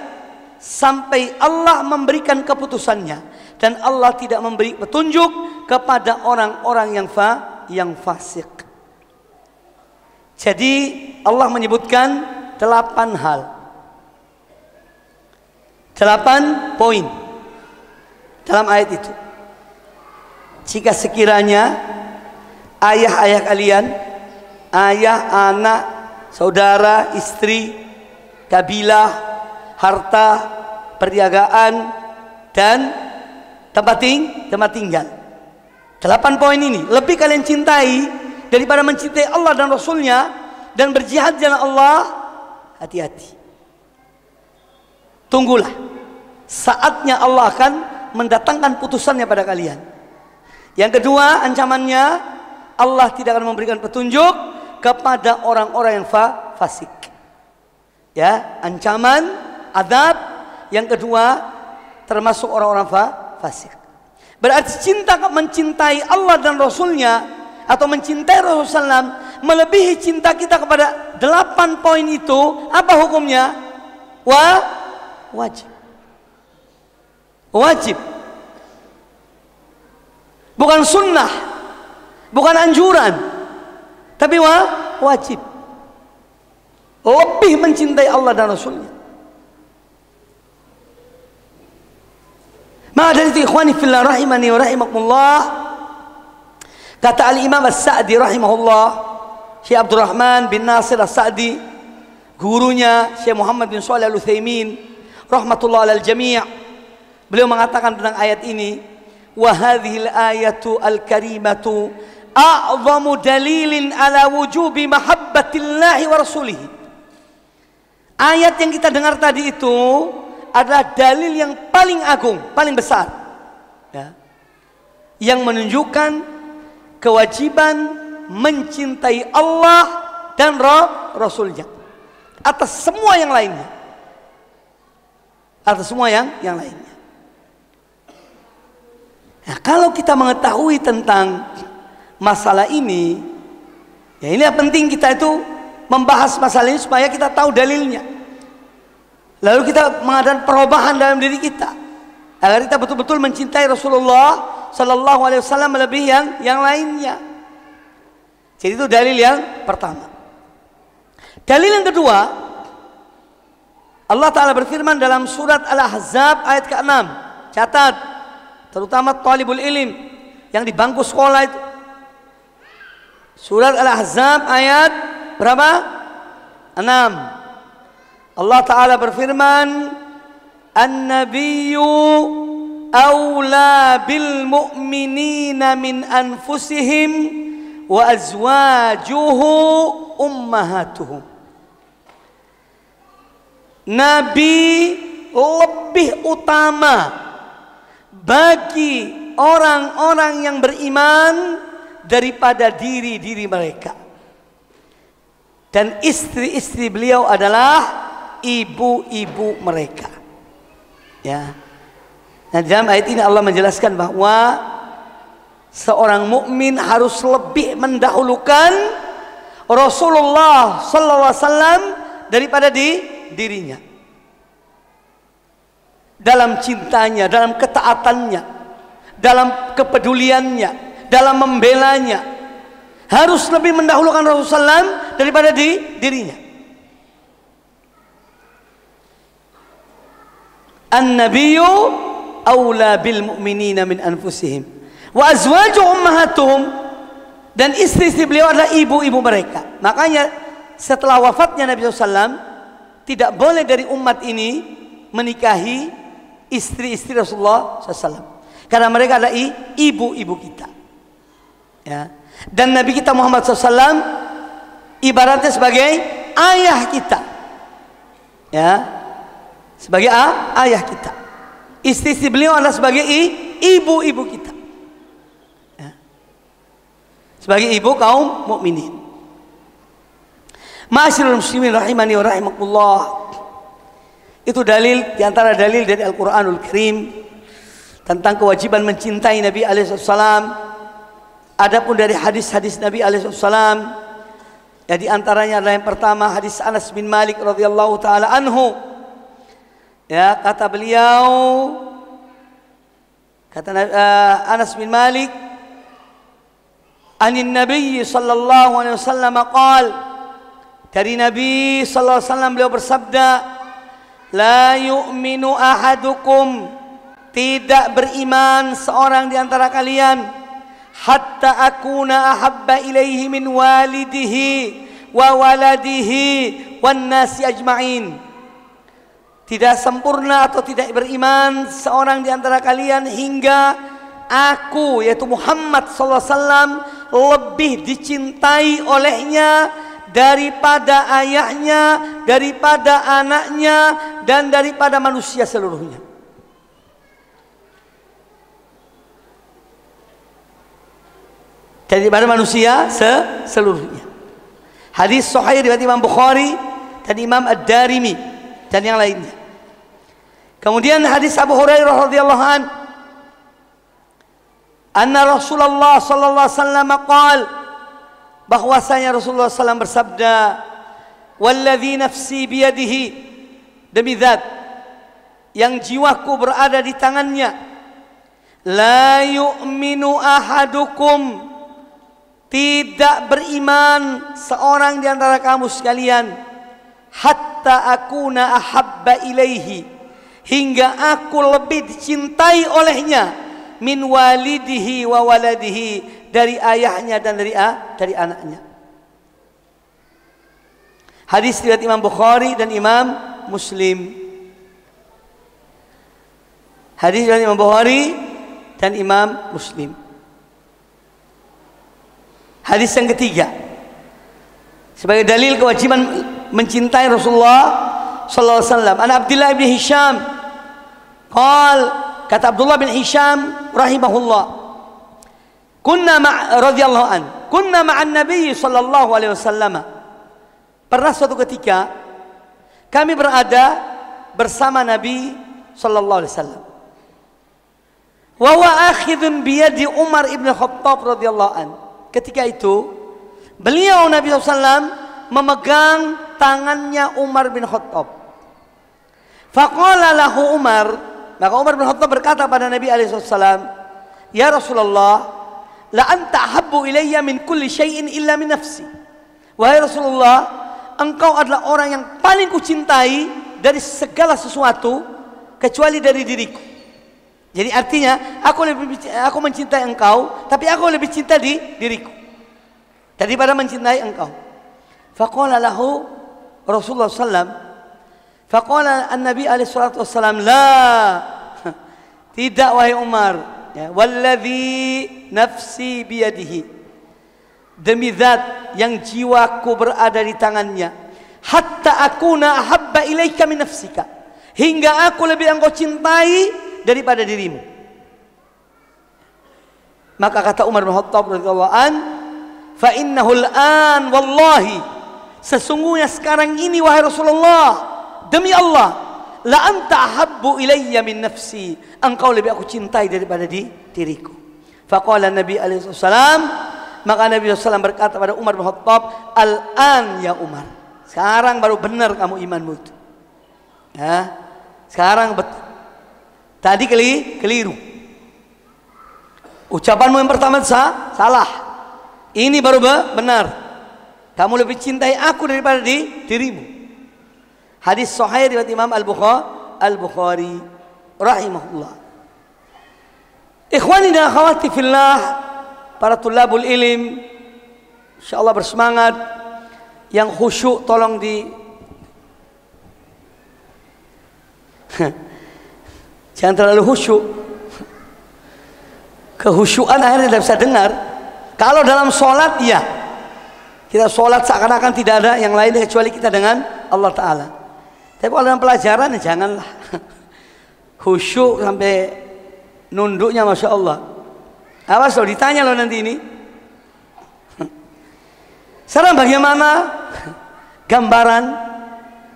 sampai Allah memberikan keputusannya, dan Allah tidak memberi petunjuk kepada orang-orang yang fasik. Jadi Allah menyebutkan 8 hal, 8 poin dalam ayat itu. Jika sekiranya ayah-ayah kalian, ayah, anak, saudara, istri, kabilah, harta, perniagaan, dan tempat tinggal. 8 poin ini lebih kalian cintai daripada mencintai Allah dan Rasulnya dan berjihad jalan Allah. Hati-hati, tunggulah, saatnya Allah akan mendatangkan putusannya pada kalian. Yang kedua, ancamannya, Allah tidak akan memberikan petunjuk kepada orang-orang yang fasik. Ya, ancaman azab yang kedua termasuk orang-orang fasik. Berarti mencintai Allah dan Rasulnya atau mencintai Rasulullah melebihi cinta kita kepada 8 poin itu. Apa hukumnya? Wajib. Bukan sunnah, bukan anjuran, tapi wajib. Lebih mencintai Allah dan Rasulnya. Maka dari itu ikhwani fillah rahimani wa rahimakumullah, Kata Al-Imam As-Sa'di rahimahullah, Syekh Abdurrahman bin Nasir As-Sa'di, gurunya Syekh Muhammad bin Shalih Al-Utsaimin rahmatullah alal jami', beliau mengatakan tentang ayat ini, wa hadhil ayatu al-karimatu a'zamu dalilin ala wujubi mahabbatillahi wa rasulihi. Ayat yang kita dengar tadi itu adalah dalil yang paling agung, paling besar, ya, yang menunjukkan kewajiban mencintai Allah dan Rasulnya atas semua yang lainnya, atas semua yang lainnya. Nah, kalau kita mengetahui tentang masalah ini, ya ini yang penting kita itu membahas masalah ini supaya kita tahu dalilnya. Lalu kita mengadakan perubahan dalam diri kita agar kita betul-betul mencintai Rasulullah Sallallahu Alaihi Wasallam melebihi yang lainnya. Jadi itu dalil yang pertama. Dalil yang kedua, Allah Ta'ala berfirman dalam surat Al-Ahzab ayat ke-6. Catat, terutama talibul ilim yang di bangku sekolah itu. Surat Al-Ahzab ayat berapa? 6. Allah Ta'ala berfirman, An-Nabiyyu awla bil mu'minina min anfusihim wa azwajuhu ummahatuhum. Nabi lebih utama bagi orang-orang yang beriman daripada diri-diri mereka, dan istri-istri beliau adalah ibu-ibu mereka. Ya. Nah, dalam ayat ini Allah menjelaskan bahwa seorang mukmin harus lebih mendahulukan Rasulullah sallallahu alaihi wasallam daripada dirinya. Dalam cintanya, dalam ketaatannya, dalam kepeduliannya, dalam membelanya, harus lebih mendahulukan Rasulullah SAW daripada dirinya. An-nabiyyu awla bil mu'minina min anfusihim wa azwaju ummahatuhum, dan istri-istri beliau adalah ibu-ibu mereka. Makanya setelah wafatnya Nabi SAW, tidak boleh dari umat ini menikahi istri-istri Rasulullah SAW, karena mereka adalah ibu-ibu kita, ya. Dan Nabi kita Muhammad SAW ibaratnya sebagai ayah kita, ya, sebagai ayah kita. Istri-istri beliau adalah sebagai ibu-ibu kita, ya, sebagai ibu kaum mukminin. Ma'asyiral muslimin rahimani wa rahimakumullah. Itu dalil, diantara dalil dari Al-Quranul Karim tentang kewajiban mencintai Nabi alaihissalam. Adapun dari hadis-hadis Nabi alaihissalam, ya, diantaranya adalah yang pertama hadis Anas bin Malik radhiyallahu taala anhu. Ya, kata beliau, kata Anas bin Malik, anin Nabi sallallahu alaihi wasallam qaal, dari Nabi sallallahu alaihi wasallam beliau bersabda, la yu'minu ahadukum, tidak beriman seorang di antara kalian, hatta akuna ahabba ilaihi min walidihi wa waladihi wan nasi ajma'in. Tidak sempurna atau tidak beriman seorang di antara kalian hingga aku, yaitu Muhammad sallallahu alaihi wasallam, lebih dicintai olehnya daripada ayahnya, daripada anaknya, dan daripada manusia seluruhnya. Daripada manusia seluruhnya. Hadis sahih riwayat Imam Bukhari dan Imam Ad-Darimi dan yang lainnya. Kemudian hadis Abu Hurairah radhiyallahu an, anna Rasulullah sallallahu alaihi wasallam qaal, bahwasanya Rasulullah SAW bersabda, walladzi nafsi biyadihi, demi zat yang jiwaku berada di tangannya, la yu'minu ahadukum, tidak beriman seorang di antara kamu sekalian, hatta akuna ahabba ilaihi, hingga aku lebih dicintai olehnya, min walidihi wa waladihi, dari ayahnya dan dari anaknya. Hadis riwayat Imam Bukhari dan Imam Muslim. Hadis riwayat Imam Bukhari dan Imam Muslim. Hadis yang ketiga, sebagai dalil kewajiban mencintai Rasulullah sallallahu alaihi wasallam. An Abdullah bin Hisham kata Abdullah bin Hisham rahimahullah, radhiyallahu an, kunna ma'an Nabi sallallahu alaihi wasallam. Pernah suatu ketika kami berada bersama Nabi sallallahu alaihi wasallam. Wa huwa akhidun bi yadi Umar ibn Khattab radhiyallahu an. Ketika itu beliau Nabi SAW memegang tangannya Umar bin Khattab. Faqala lahu Umar, maka Umar bin Khattab berkata pada Nabi SAW, ya Rasulullah, la anta ahabbu ilayya min kulli syai'in illa min nafsi. Wahai Rasulullah, engkau adalah orang yang paling kucintai dari segala sesuatu kecuali dari diriku. Jadi artinya aku mencintai engkau, tapi aku lebih cinta di diriku daripada mencintai engkau. Faqala lahu Rasulullah sallam, faqala an-nabi alaihi salatu wassalam, la, tidak wahai Umar, ya, walladzi nafsi biyadihi, demi zat yang jiwaku berada di tangannya, hatta akuna ahabba ilaika min nafsika, hingga aku lebih engkau cintai daripada dirimu. Maka kata Umar bin Khattab radhiyallahu an, fa innahu al-an wallahi, sesungguhnya sekarang ini wahai Rasulullah, demi Allah, la anta ahabbu ilayya min nafsi, engkau lebih aku cintai daripada diriku. Faqala Nabi alaihi wasallam, maka Nabi SAW berkata pada Umar bin Khattab, al-an ya Umar, sekarang baru benar kamu imanmu itu. Ya, sekarang betul. Tadi keliru. Ucapanmu yang pertama salah. Ini baru benar. Kamu lebih cintai aku daripada dirimu. Hadis sahih riwayat Imam Al-Bukhari rahimahullah. Ikhwani dan akhwati fillah, para tulabul ilim, insyaallah bersemangat. Yang khusyuk tolong jangan terlalu khusyuk. Kehusyuan akhirnya tidak bisa dengar. Kalau dalam sholat, ya, kita sholat seakan-akan tidak ada yang lain kecuali kita dengan Allah Ta'ala. Tapi kalau dalam pelajaran, ya janganlah khusyuk sampai nunduknya, Masya Allah. Awas loh, ditanya loh nanti ini. Sekarang bagaimana gambaran,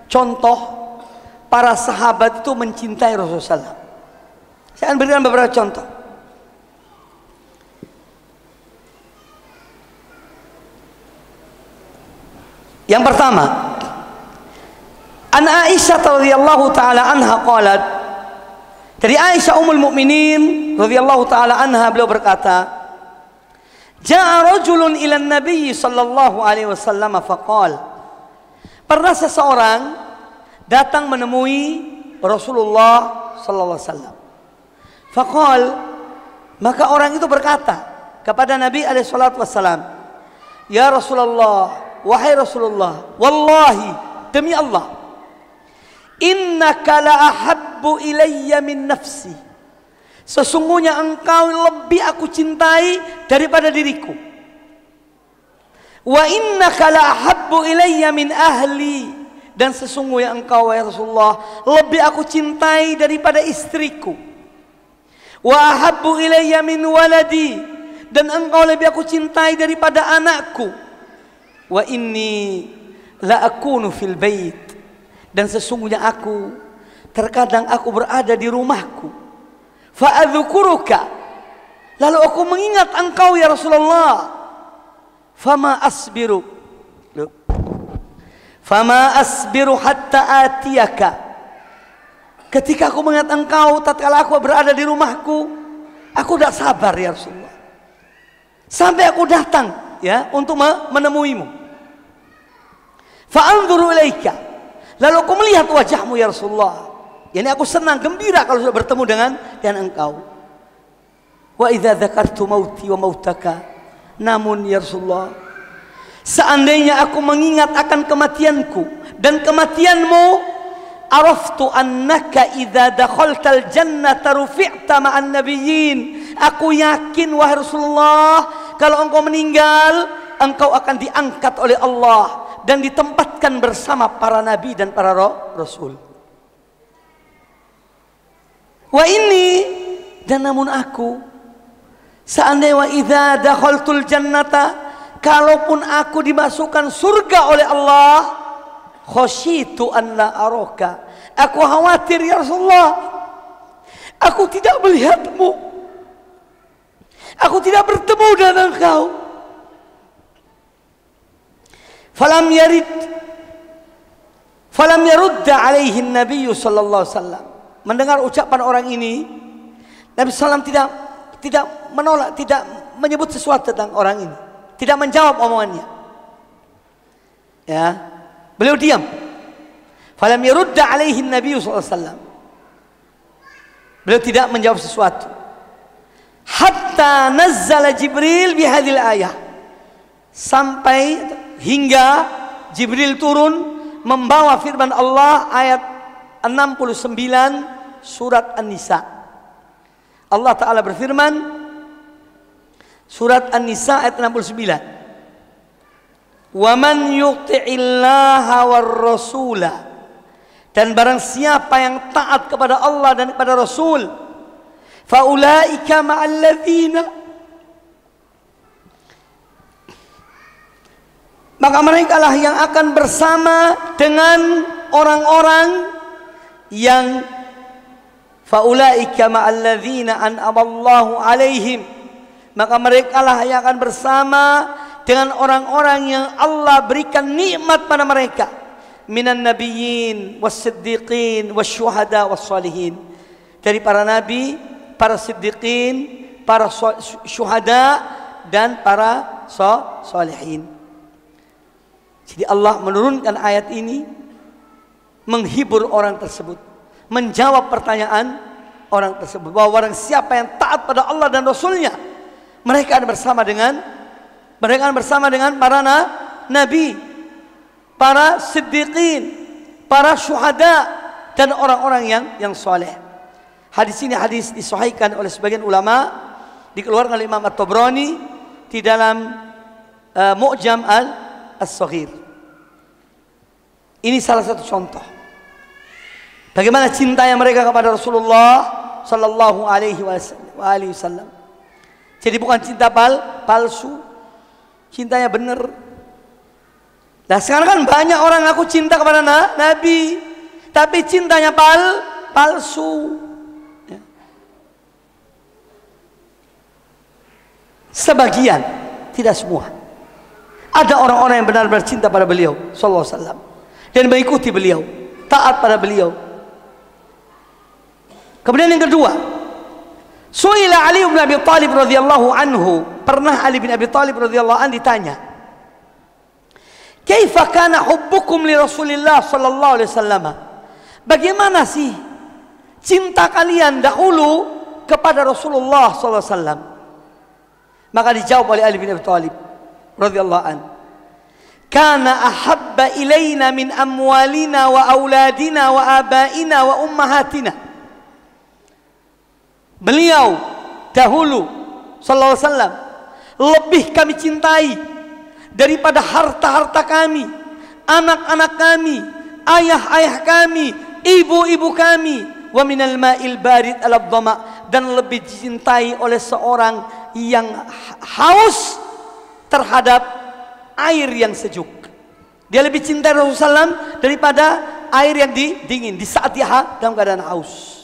contoh para sahabat itu mencintai Rasulullah SAW? Saya akan berikan beberapa contoh. Yang pertama, an Aisyah radhiyallahu taala anha qalat, dari Aisyah ummul mukminin radhiyallahu taala anha, beliau berkata, jaa rajulun ila an-nabi sallallahu alaihi wasallam faqala, pernah seseorang datang menemui Rasulullah sallallahu alaihi wasallam. Faqal, maka orang itu berkata kepada Nabi alaihi salatu wasallam, ya Rasulullah, wahai Rasulullah, wallahi, demi Allah, innaka la ahabbu ilayya min nafsi, sesungguhnya engkau lebih aku cintai daripada diriku. Wa innaka la ahabbu ilayya min ahli, dan sesungguhnya engkau wahai Rasulullah lebih aku cintai daripada istriku. Wa ahabbu ilayya min waladi, dan engkau lebih aku cintai daripada anakku. Wa inni la akunu fil bait, dan sesungguhnya aku terkadang aku berada di rumahku. Fa adzkuruka, lalu aku mengingat engkau ya Rasulullah. Fama asbiru hatta atiyaka, ketika aku mengingat engkau tatkala aku berada di rumahku, aku tidak sabar ya Rasulullah, sampai aku datang ya untuk menemuimu. Fa anzuru ilaika, lalu aku melihat wajahmu ya Rasulullah. Yani aku senang, gembira kalau sudah bertemu dengan engkau. Wa idza dzakartu mauti wa mautaka, Namun ya Rasulullah, seandainya aku mengingat akan kematianku dan kematianmu, araftu annaka idza dakhaltal jannata rufi'ta ma'an nabiyyin. Aku yakin wahai Rasulullah, kalau engkau meninggal, engkau akan diangkat oleh Allah dan ditempatkan bersama para nabi dan para rasul. Wa inni, dan namun aku, seandainya wa idza dakhaltul jannata, kalaupun aku dimasukkan surga oleh Allah, khasyitu an la araka, aku khawatir ya Rasulullah, aku tidak melihatmu, aku tidak bertemu dengan engkau. Falam yarudda alaihi Nabi sallallahu alaihi wasallam. Mendengar ucapan orang ini, Nabi sallam tidak menolak, tidak menyebut sesuatu tentang orang ini, tidak menjawab omongannya. Ya, beliau diam. Falam yarudda alaihi Nabi sallallahu alaihi wasallam. Beliau tidak menjawab sesuatu. Hatta nazzala Jibril bihadil ayah. Sampai hingga Jibril turun membawa firman Allah ayat 69 surat An-Nisa. Allah Ta'ala berfirman, surat An-Nisa ayat 69, وَمَنْ يُطِعِ اللَّهَ وَالرَّسُولَ, dan barang siapa yang taat kepada Allah dan kepada Rasul, فَأُولَٰئِكَ مَعَ الَّذِينَ, maka mereka lah yang akan bersama dengan orang-orang yang faulaika ma'alladzina an'amallahu alaihim, maka mereka lah yang akan bersama dengan orang-orang yang Allah berikan nikmat pada mereka, minan nabiyyin was-siddiqin wasyuhada was-salihin, dari para nabi, para siddiqin, para syuhada dan para salihin. Jadi Allah menurunkan ayat ini menghibur orang tersebut, menjawab pertanyaan orang tersebut, bahwa orang siapa yang taat pada Allah dan Rasulnya, mereka akan bersama dengan para nabi, para siddiqin, para syuhada dan orang-orang yang soleh. Hadis ini hadis disahihkan oleh sebagian ulama, dikeluarkan oleh Imam At-Tabrani di dalam Mu'jam As-Saghir. Ini salah satu contoh bagaimana cintanya mereka kepada Rasulullah sallallahu alaihi wasallam. Jadi bukan cinta palsu, cintanya benar. Nah sekarang kan banyak orang ngaku cinta kepada Nabi, tapi cintanya palsu. Sebagian, tidak semua. Ada orang-orang yang benar-benar cinta pada beliau sallallahu alaihi wasallam dan mengikuti beliau, taat pada beliau. Kemudian yang kedua, Su'ila Ali bin Abi Thalib radhiyallahu anhu, pernah Ali bin Abi Thalib radhiyallahu anhu ditanya, "Kaifa kana hubbukum li Rasulillah sallallahu alaihi wasallam?" Bagaimana sih cinta kalian dahulu kepada Rasulullah sallallahu alaihi wasallam? Maka dijawab oleh Ali bin Abi Thalib radhiyallahu anhu, "Kana ahabba ilaina min amwalina wa auladina wa abaina wa ummahatina." Beliau dahulu sallallahu alaihi wasallam lebih kami cintai daripada harta-harta kami, anak-anak kami, ayah-ayah kami, ibu-ibu kami, wa minal ma'il barid al-dhama, dan lebih dicintai oleh seorang yang haus terhadap air yang sejuk. Dia lebih cintai Rasulullah SAW daripada air yang dingin di saat dia dalam keadaan haus.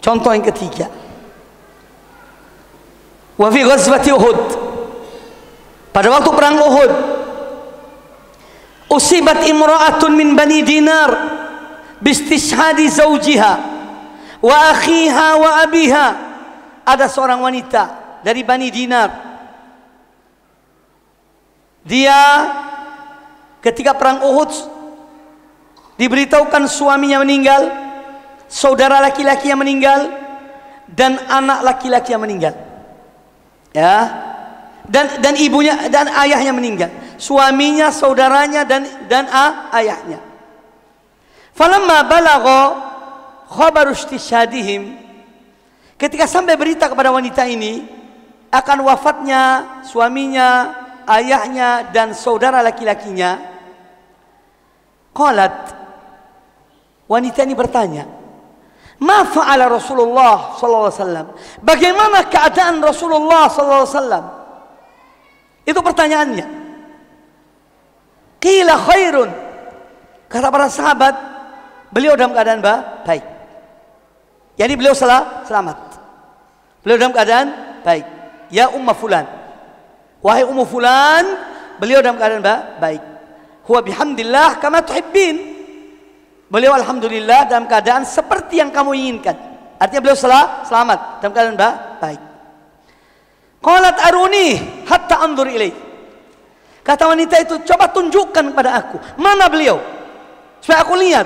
Contoh yang ketiga, wa fi ghazwati Uhud, pada waktu perang Uhud, usibat imra'atun min bani Dinar bistishhadi zawjiha wa akhiha wa abiha. Ada seorang wanita dari Bani Dinar, dia ketika perang Uhud diberitahukan suaminya meninggal, saudara laki-laki yang meninggal, dan anak laki-laki yang meninggal. Ya. Dan ibunya dan ayahnya meninggal. Suaminya, saudaranya dan ayahnya. Falamma balagha khabaru istishhadihim, ketika sampai berita kepada wanita ini akan wafatnya suaminya, ayahnya dan saudara laki-lakinya, qalat, wanita ini bertanya, ma fa'ala Rasulullah sallallahu alaihi wasallam? Bagaimana keadaan Rasulullah sallallahu alaihi wasallam? Itu pertanyaannya. Qila khairun. Kata para sahabat, beliau dalam keadaan baik. Jadi beliau selamat. Beliau dalam keadaan baik. Ya Umma Fulan, wahai Ummu Fulan, beliau dalam keadaan baik. Huwa bihamdillah kama tuhibbin. Beliau alhamdulillah dalam keadaan seperti yang kamu inginkan. Artinya beliau selamat dalam keadaan baik. Qalat aruni hatta anzur ilaih. Kata wanita itu, coba tunjukkan kepada aku mana beliau supaya aku lihat.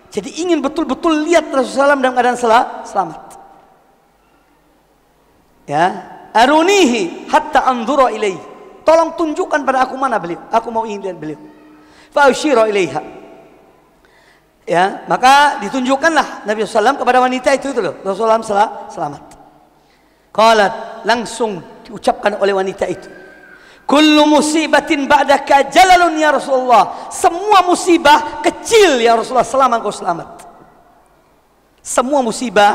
Jadi ingin betul-betul lihat Rasulullah SAW dalam keadaan selamat. Ya, arunihi hatta anzura ilaih. Tolong tunjukkan pada aku mana beliau. Aku mau ingin lihat beliau. Fa usyira ilaiha. Ya, maka ditunjukkanlah Nabi SAW kepada wanita itu loh. Rasulullah SAW selamat. Qalat, langsung diucapkan oleh wanita itu, kullu musibatin ba'daka jalalun ya Rasulullah. Semua musibah kecil ya Rasulullah selama engkau selamat. Semua musibah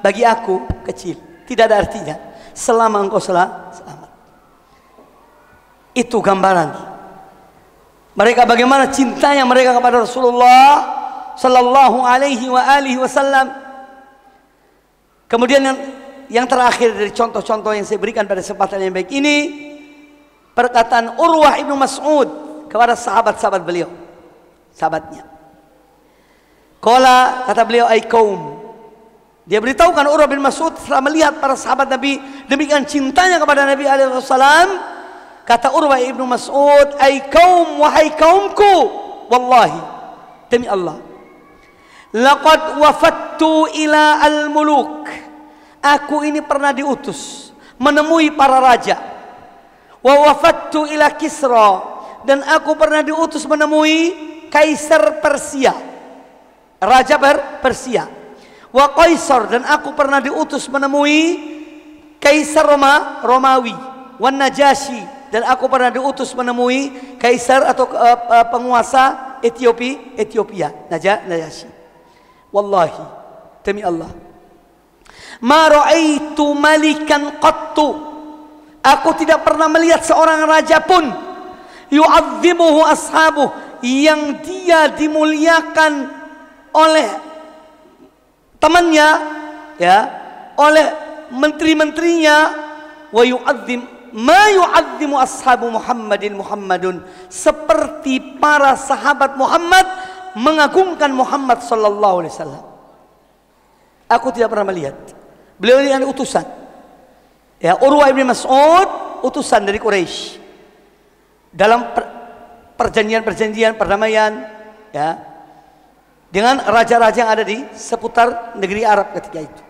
bagi aku kecil, tidak ada artinya selama engkau selamat. Itu gambaran mereka bagaimana cintanya mereka kepada Rasulullah sallallahu alaihi wasallam. Kemudian yang terakhir dari contoh-contoh yang saya berikan pada kesempatan yang baik ini, perkataan Urwah ibnu Mas'ud kepada sahabat-sahabat beliau, sahabatnya. Qala, kata beliau, ai kaum. Dia beritahukan Urwah bin Mas'ud setelah melihat para sahabat Nabi demikian cintanya kepada Nabi alaihi wasallam. Kata Urwah ibnu Mas'ud, ai kaum, wahai kaumku, wallahi, demi Allah, laqad wafattu ila al-muluk. Aku ini pernah diutus menemui para raja. Wa wafattu ila Kisra, dan aku pernah diutus menemui kaisar Persia, raja Persia. Wa Qaisar, dan aku pernah diutus menemui kaisar Romawi. Wan Najasyi, dan aku pernah diutus menemui kaisar atau penguasa Ethiopia, Najasyi. Wallahi, demi Allah, ma ra'aitu malikan qattu. Aku tidak pernah melihat seorang raja pun yu'azzimuhu ashabuh, yang dia dimuliakan oleh temannya, ya, oleh menteri-menterinya, wa yu'azzim ma yu'azzimu ashabu Muhammadun, seperti para sahabat Muhammad mengagungkan Muhammad sallallahu alaihi wasallam. Aku tidak pernah melihat. Beliau ini utusan. Ya, Urwah bin Mas'ud utusan dari Quraisy dalam perjanjian perdamaian, ya, dengan raja-raja yang ada di seputar negeri Arab ketika itu.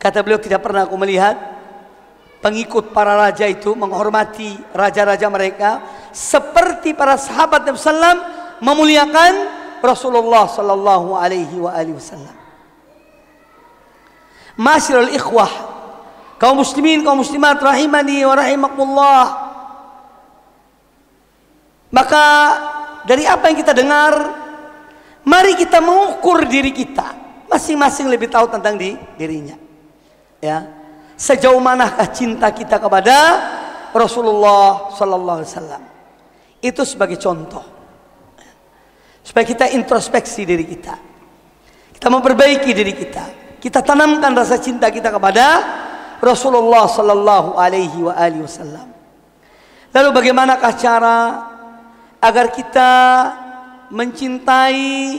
Kata beliau, tidak pernah aku melihat pengikut para raja itu menghormati raja-raja mereka seperti para sahabat Nabi sallam memuliakan Rasulullah sallallahu alaihi wasallam. Masyarul ikhwah, kaum muslimin, kaum muslimat rahimani wa rahimakumullah. Maka dari apa yang kita dengar, mari kita mengukur diri kita. Masing-masing lebih tahu tentang dirinya. Ya, sejauh manakah cinta kita kepada Rasulullah sallallahu alaihi wasallam. Itu sebagai contoh. Supaya kita introspeksi diri kita. Kita memperbaiki diri kita. Kita tanamkan rasa cinta kita kepada Rasulullah sallallahu alaihi wasallam. Lalu bagaimanakah cara agar kita mencintai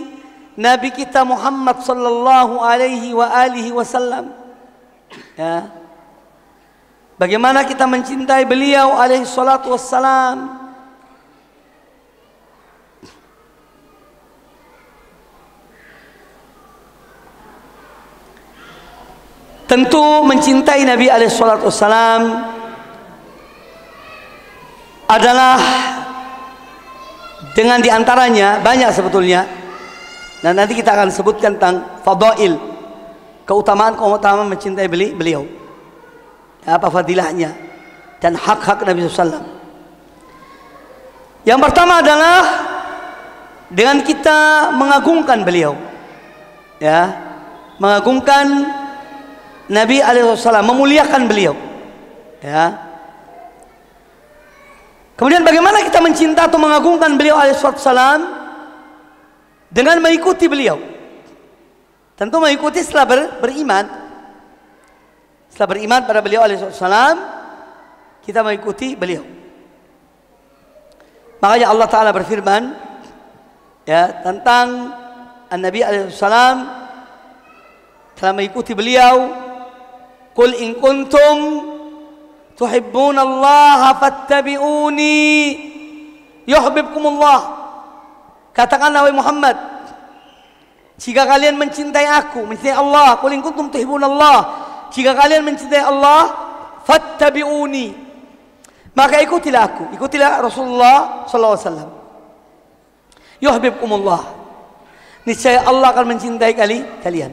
Nabi kita Muhammad sallallahu alaihi wasallam? Ya. Bagaimana kita mencintai beliau alaihi salatu wassalam? Tentu mencintai Nabi SAW adalah dengan diantaranya banyak sebetulnya. Nah, nanti kita akan sebutkan tentang fadail, keutamaan mencintai beliau. Apa fadilahnya dan hak-hak Nabi SAW. Yang pertama adalah dengan kita mengagungkan beliau, ya, mengagungkan Nabi SAW, memuliakan beliau, ya. Kemudian bagaimana kita mencinta atau mengagungkan beliau SAW? Dengan mengikuti beliau. Tentu mengikuti setelah beriman. Setelah beriman pada beliau SAW, kita mengikuti beliau. Makanya Allah Ta'ala berfirman, ya, tentang Nabi SAW telah mengikuti beliau. Qul in kuntum tuhibbunallaha fattabi'uni yuhibbukumullah. Katakanlah wahai Muhammad, jika kalian mencintai aku, mencintai Allah, qul in kuntum tuhibbunallah, jika kalian mencintai Allah, fattabi'uni, maka ikutilah aku, ikutilah Rasulullah sallallahu alaihi wasallam. Yuhibbukumullah, niscaya Allah akan mencintai kalian.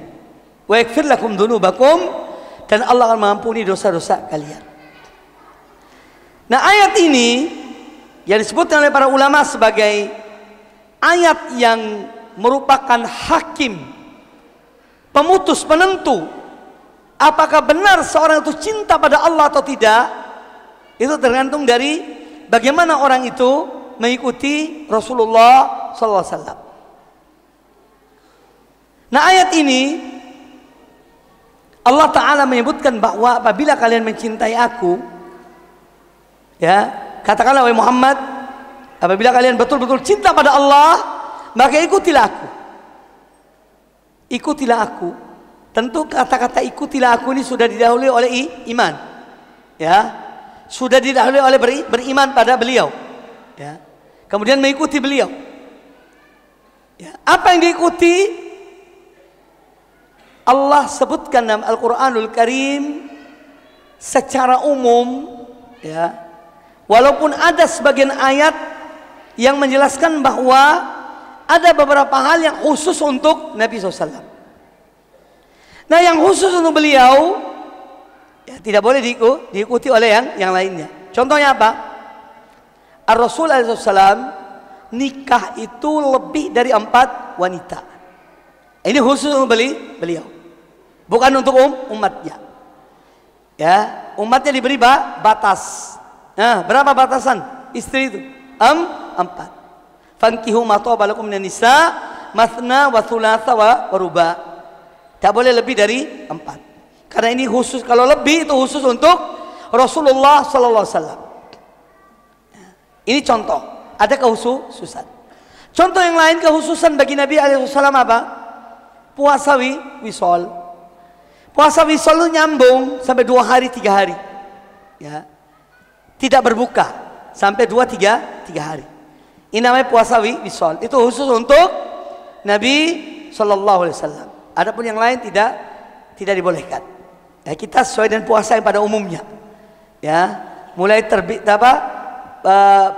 Wa yaghfir lakum dzunubakum, dan Allah akan mengampuni dosa-dosa kalian. Nah, ayat ini yang disebutkan oleh para ulama sebagai ayat yang merupakan hakim, pemutus, penentu apakah benar seorang itu cinta pada Allah atau tidak, itu tergantung dari bagaimana orang itu mengikuti Rasulullah SAW. Nah, ayat ini Allah Ta'ala menyebutkan bahwa apabila kalian mencintai aku, ya, katakanlah wahai Muhammad, apabila kalian betul-betul cinta pada Allah, maka ikutilah aku. Ikutilah aku. Tentu kata-kata ikutilah aku ini sudah didahului oleh iman, ya, sudah didahului oleh beriman pada beliau, ya. Kemudian mengikuti beliau, ya. Apa yang diikuti? Allah sebutkan dalam Al-Quranul Karim secara umum, ya, walaupun ada sebagian ayat yang menjelaskan bahwa ada beberapa hal yang khusus untuk Nabi SAW. Nah, yang khusus untuk beliau, ya, tidak boleh diikuti oleh yang lainnya. Contohnya apa? Ar-Rasul SAW nikah itu lebih dari 4 wanita. Ini khusus untuk beliau, bukan untuk umatnya. Ya, umatnya diberi batas. Nah, berapa batasan istri itu? 4. Fankihu ma taba lakum minan nisa mathna wa thulatha wa ruba. Tak boleh lebih dari 4. Karena ini khusus, kalau lebih itu khusus untuk Rasulullah sallallahu alaihi wasallam. Ini contoh, ada kekhususan. Contoh yang lain kekhususan bagi Nabi alaihi wasallam apa? Puasa wisol. Puasa wisol itu nyambung sampai 2 hari 3 hari, ya. Tidak berbuka sampai 2-3 hari. Ini namanya puasa wisol. Itu khusus untuk Nabi sallallahu alaihi wasallam. Adapun yang lain tidak dibolehkan. Ya, kita sesuai dengan puasa yang pada umumnya. Ya, mulai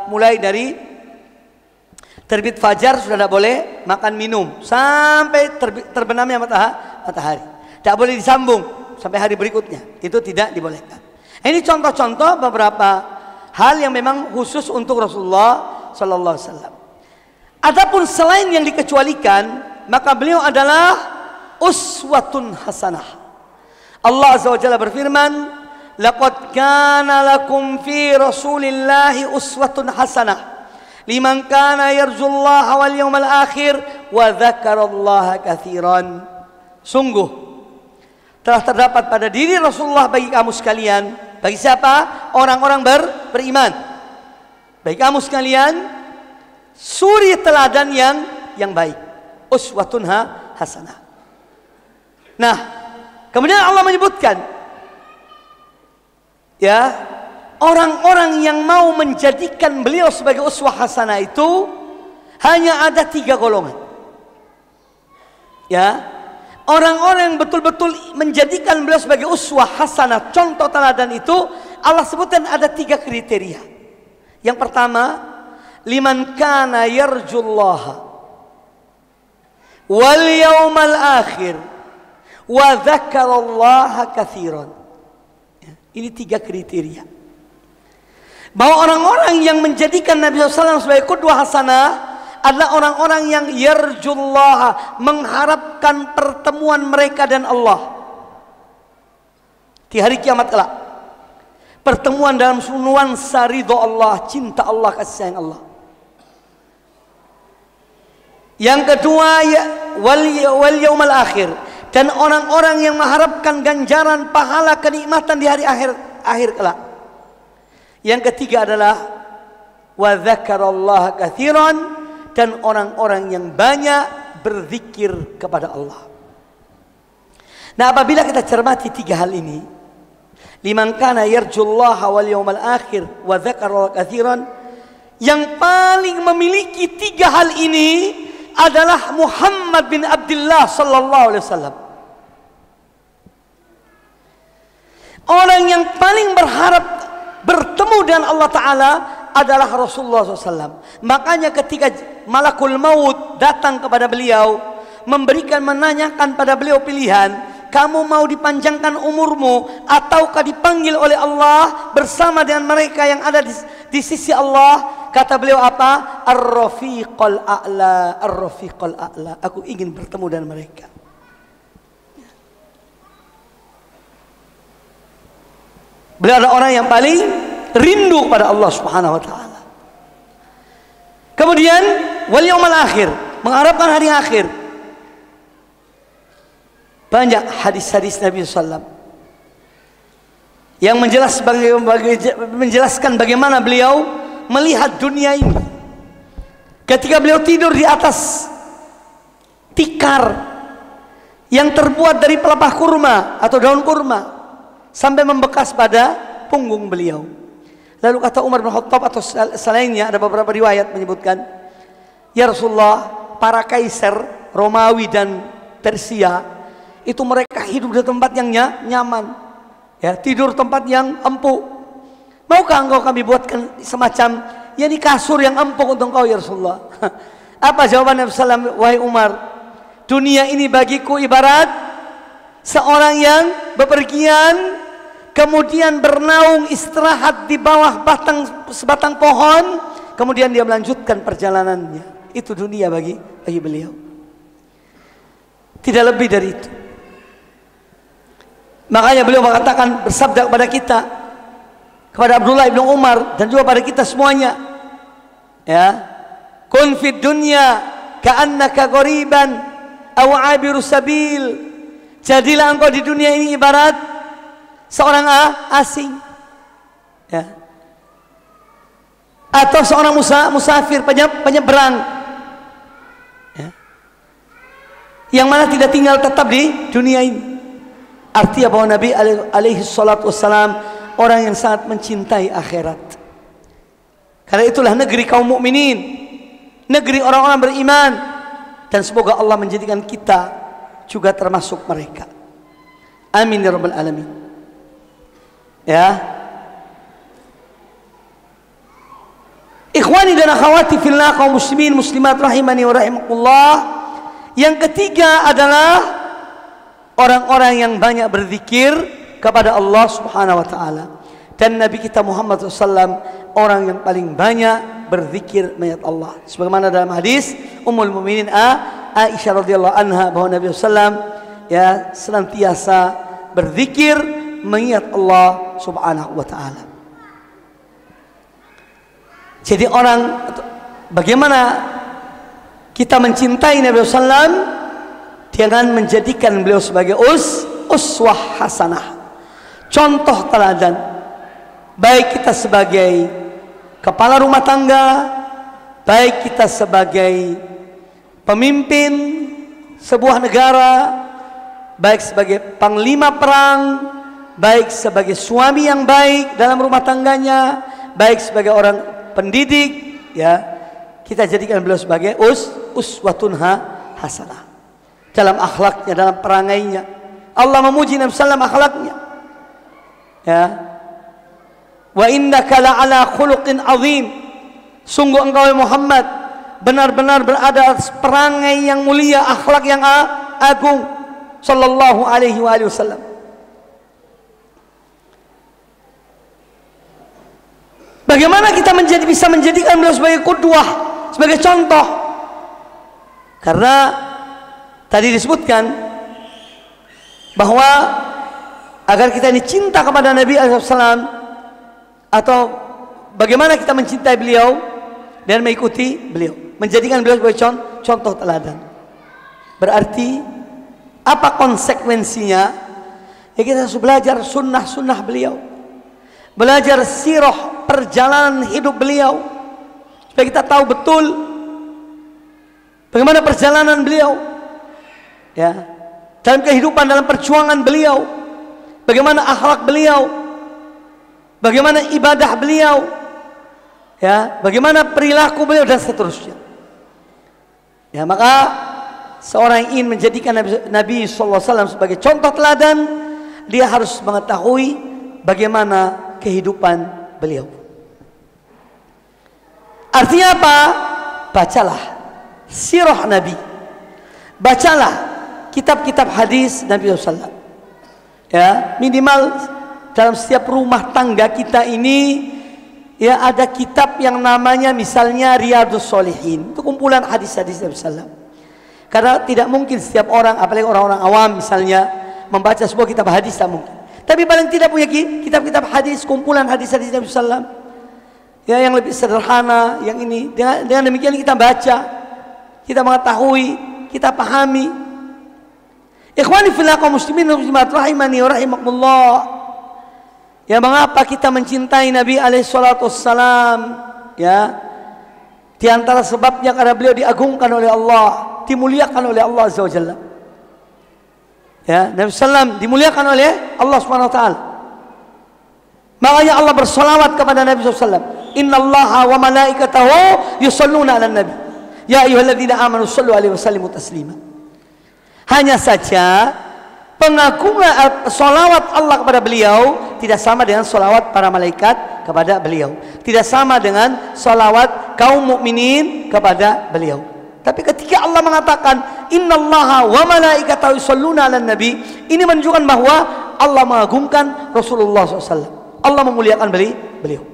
mulai dari terbit fajar sudah tidak boleh makan minum sampai terbenamnya matahari. Tidak boleh disambung sampai hari berikutnya. Itu tidak dibolehkan. Ini contoh-contoh beberapa hal yang memang khusus untuk Rasulullah sallallahu alaihi wasallam. Adapun selain yang dikecualikan, maka beliau adalah uswatun hasanah. Allah Azza wa Jalla berfirman, "Laqad kana lakum fi Rasulillahi uswatun hasanah liman kana yarjullaha wal yawmal akhir wa dzakarallaha katsiran." Sungguh telah terdapat pada diri Rasulullah bagi kamu sekalian. Bagi siapa? Orang-orang beriman. Bagi kamu sekalian, suri teladan yang baik. Uswatun hasanah. Nah, kemudian Allah menyebutkan, ya, orang-orang yang mau menjadikan beliau sebagai uswah hasanah itu hanya ada 3 golongan. Ya, Orang-orang yang betul-betul menjadikan beliau sebagai uswah hasanah, contoh teladan itu, Allah sebutkan ada 3 kriteria. Yang pertama, liman kana yarjullaha wal yawmal akhir wa dzakarallaha katsiran. Ini 3 kriteria. Bahwa orang-orang yang menjadikan Nabi SAW sebagai qudwah hasanah adalah orang-orang yang yarjullaha, mengharapkan pertemuan mereka dan Allah di hari kiamat kelak. Pertemuan dalam nuansa ridho Allah, cinta Allah, kasih sayang Allah. Yang kedua, wal yaumal akhir, dan orang-orang yang mengharapkan ganjaran pahala kenikmatan di hari akhir kelak. Yang ketiga adalah wa dzakarallaha katsiran, dan orang-orang yang banyak berzikir kepada Allah. Nah, apabila kita cermati 3 hal ini, liman kana yarjullaha wal yaumal akhir wa dzakarallaha katsiran, yang paling memiliki 3 hal ini adalah Muhammad bin Abdullah sallallahu alaihi wasallam. Orang yang paling berharap bertemu dengan Allah Ta'ala adalah Rasulullah SAW. Makanya ketika malakul maut datang kepada beliau, menanyakan pada beliau pilihan, kamu mau dipanjangkan umurmu ataukah dipanggil oleh Allah bersama dengan mereka yang ada di sisi Allah? Kata beliau apa? Ar-rafiqal a'la, ar-rafiqal a'la. Aku ingin bertemu dengan mereka. Beliau adalah orang yang paling rindu kepada Allah Subhanahu wa taala. Kemudian wal yaumal akhir, mengharapkan hari akhir. Banyak hadis-hadis Nabi SAW yang menjelaskan bagaimana beliau melihat dunia ini. Ketika beliau tidur di atas tikar yang terbuat dari pelepah kurma atau daun kurma sampai membekas pada punggung beliau. Lalu kata Umar bin Khattab atau selainnya, ada beberapa riwayat menyebutkan, ya Rasulullah, para kaisar Romawi dan Persia itu mereka hidup di tempat yang nyaman, ya, tidur tempat yang empuk. Maukah engkau kami buatkan semacam yakni kasur yang empuk untuk engkau ya Rasulullah? Apa jawaban Nabi SAW? Wahai Umar, dunia ini bagiku ibarat seorang yang bepergian, kemudian bernaung istirahat di bawah sebatang pohon, kemudian dia melanjutkan perjalanannya. Itu dunia bagi beliau. Tidak lebih dari itu. Makanya beliau mengatakan, bersabda kepada kita, kepada Abdullah ibn Umar dan juga pada kita semuanya, ya, kun fid dunya ka'annaka ghariban aw 'abiru sabil. Jadilah engkau di dunia ini ibarat seorang asing, ya, atau seorang musafir, penyeberang, ya, yang mana tidak tinggal tetap di dunia ini. Artinya bahwa Nabi alaihi salatu wassalam orang yang sangat mencintai akhirat. Karena itulah negeri kaum mukminin, negeri orang-orang beriman, dan semoga Allah menjadikan kita juga termasuk mereka. Amin ya rabbal alamin. Ya, ikhwani dan akhwati fillah, kaum muslimin muslimat rahimani wa rahimakumullah. Yang ketiga adalah orang-orang yang banyak berzikir kepada Allah Subhanahu wa taala. Dan Nabi kita Muhammad SAW orang yang paling banyak berzikir mengingat Allah. Sebagaimana dalam hadis Ummul Mukminin Aisyah radhiyallahu anha bahwa Nabi SAW ya senantiasa berzikir mengingat Allah Subhanahu wa taala. Jadi bagaimana kita mencintai Nabi SAW dengan menjadikan beliau sebagai uswah hasanah, contoh teladan, baik kita sebagai kepala rumah tangga, baik kita sebagai pemimpin sebuah negara, baik sebagai panglima perang, baik sebagai suami yang baik dalam rumah tangganya, baik sebagai orang pendidik, ya, kita jadikan beliau sebagai uswatun hasanah. dalam akhlaknya, dalam perangainya. Allah memuji Nabi sallam akhlaknya. Ya. Wa innaka la'ala khuluqin azim. Sungguh engkau Muhammad benar-benar berada atas perangai yang mulia, akhlak yang agung. Sallallahu alaihi wasallam. Bagaimana kita bisa menjadikan beliau sebagai qudwah, sebagai contoh? Karena tadi disebutkan bahwa agar kita ini cinta kepada Nabi SAW, atau bagaimana kita mencintai beliau dan mengikuti beliau, menjadikan beliau sebagai contoh teladan. Berarti apa konsekuensinya? Ya kita harus belajar sunnah-sunnah beliau, belajar sirah perjalanan hidup beliau, supaya kita tahu betul bagaimana perjalanan beliau, ya, dalam kehidupan, dalam perjuangan beliau, bagaimana akhlak beliau, bagaimana ibadah beliau, ya, bagaimana perilaku beliau dan seterusnya. Ya, maka seorang yang ingin menjadikan Nabi SAW sebagai contoh teladan, dia harus mengetahui bagaimana kehidupan beliau. Artinya apa? Bacalah sirah Nabi, bacalah kitab-kitab hadis Nabi SAW. Ya, minimal dalam setiap rumah tangga kita ini, ya, ada kitab yang namanya misalnya Riyadhus Shalihin. Itu kumpulan hadis-hadis Nabi SAW. Karena tidak mungkin setiap orang, apalagi orang-orang awam misalnya, membaca sebuah kitab hadis, tak mungkin. Tapi paling tidak punya kitab-kitab hadis, kumpulan hadis-hadis Nabi SAW, ya, yang lebih sederhana, yang ini. Dengan demikian kita baca, kita mengetahui, kita pahami. Ikhwani fillah kaum muslimin dan muslimat rahimani wa rahimakumullah. Ya, mengapa kita mencintai Nabi alaihi salatu wassalam? Ya, di antara sebabnya karena beliau diagungkan oleh Allah, dimuliakan oleh Allah azza wajalla. Ya, Nabi sallam dimuliakan oleh Allah Subhanahu wa taala. Makanya Allah bersolawat kepada Nabi sallallahu. Innallaha wa malaikatahu yusholluna 'alan nabi. Ya ayyuhalladzina amanu shallu 'alaihi wa sallimu taslima. Hanya saja pengagungan solawat Allah kepada beliau tidak sama dengan solawat para malaikat kepada beliau, tidak sama dengan solawat kaum mukminin kepada beliau. Tapi ketika Allah mengatakan innallaha wa malaikatahu yusholluna 'alan nabi, ini menunjukkan bahwa Allah mengagungkan Rasulullah SAW. Allah memuliakan beliau.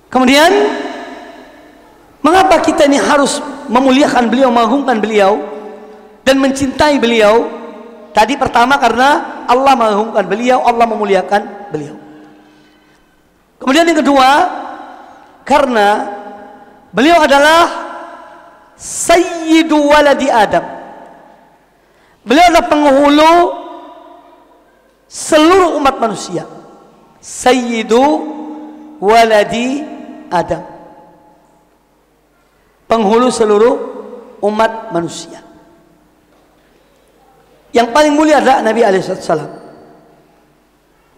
Kemudian mengapa kita ini harus memuliakan beliau, mengagungkan beliau dan mencintai beliau? Tadi pertama karena Allah mengagungkan beliau, Allah memuliakan beliau. Kemudian yang kedua, karena beliau adalah sayyidu waladi Adam. Beliau adalah penghulu seluruh umat manusia. Sayyidu waladi Adam, penghulu seluruh umat manusia. Yang paling mulia adalah Nabi alaihissalam.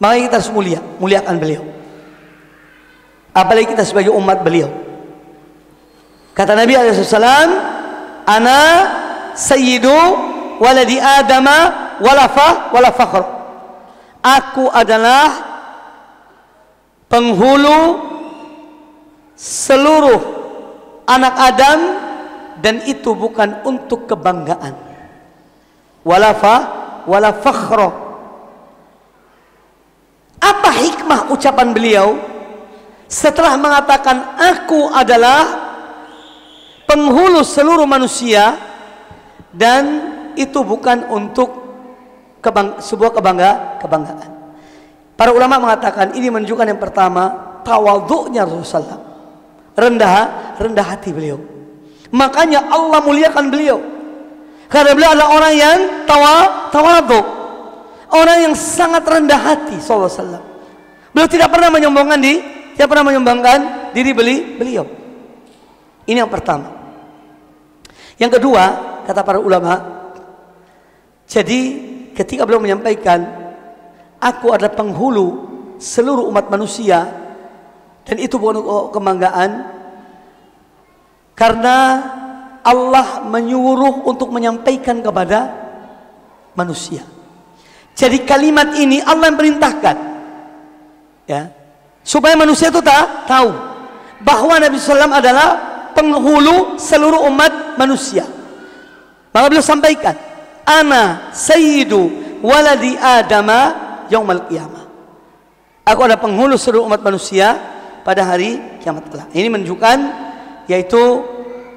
Makanya kita harus muliakan beliau, apalagi kita sebagai umat beliau. Kata Nabi alaihissalam, ana sayyidu waladi adama wala fakhr. Aku adalah penghulu seluruh anak Adam, dan itu bukan untuk kebanggaan. Wala fakhra. Apa hikmah ucapan beliau setelah mengatakan aku adalah penghulu seluruh manusia dan itu bukan untuk sebuah kebanggaan? Para ulama mengatakan ini menunjukkan yang pertama tawadhu'nya Rasulullah, rendah hati beliau. Makanya Allah muliakan beliau karena beliau adalah orang yang tawadhu, orang yang sangat rendah hati sallallahu alaihi wasallam. Beliau tidak pernah menyombongkan diri beliau. Ini yang pertama. Yang kedua, kata para ulama, jadi ketika beliau menyampaikan aku adalah penghulu seluruh umat manusia dan itu bukan kebanggaan, karena Allah menyuruh untuk menyampaikan kepada manusia. Jadi kalimat ini Allah yang perintahkan, ya, supaya manusia itu tahu bahwa Nabi SAW adalah penghulu seluruh umat manusia. Maka beliau sampaikan, ana sayyidu waladi adama yaumal qiyamah. Aku adalah penghulu seluruh umat manusia pada hari kiamat kelak. Ini menunjukkan yaitu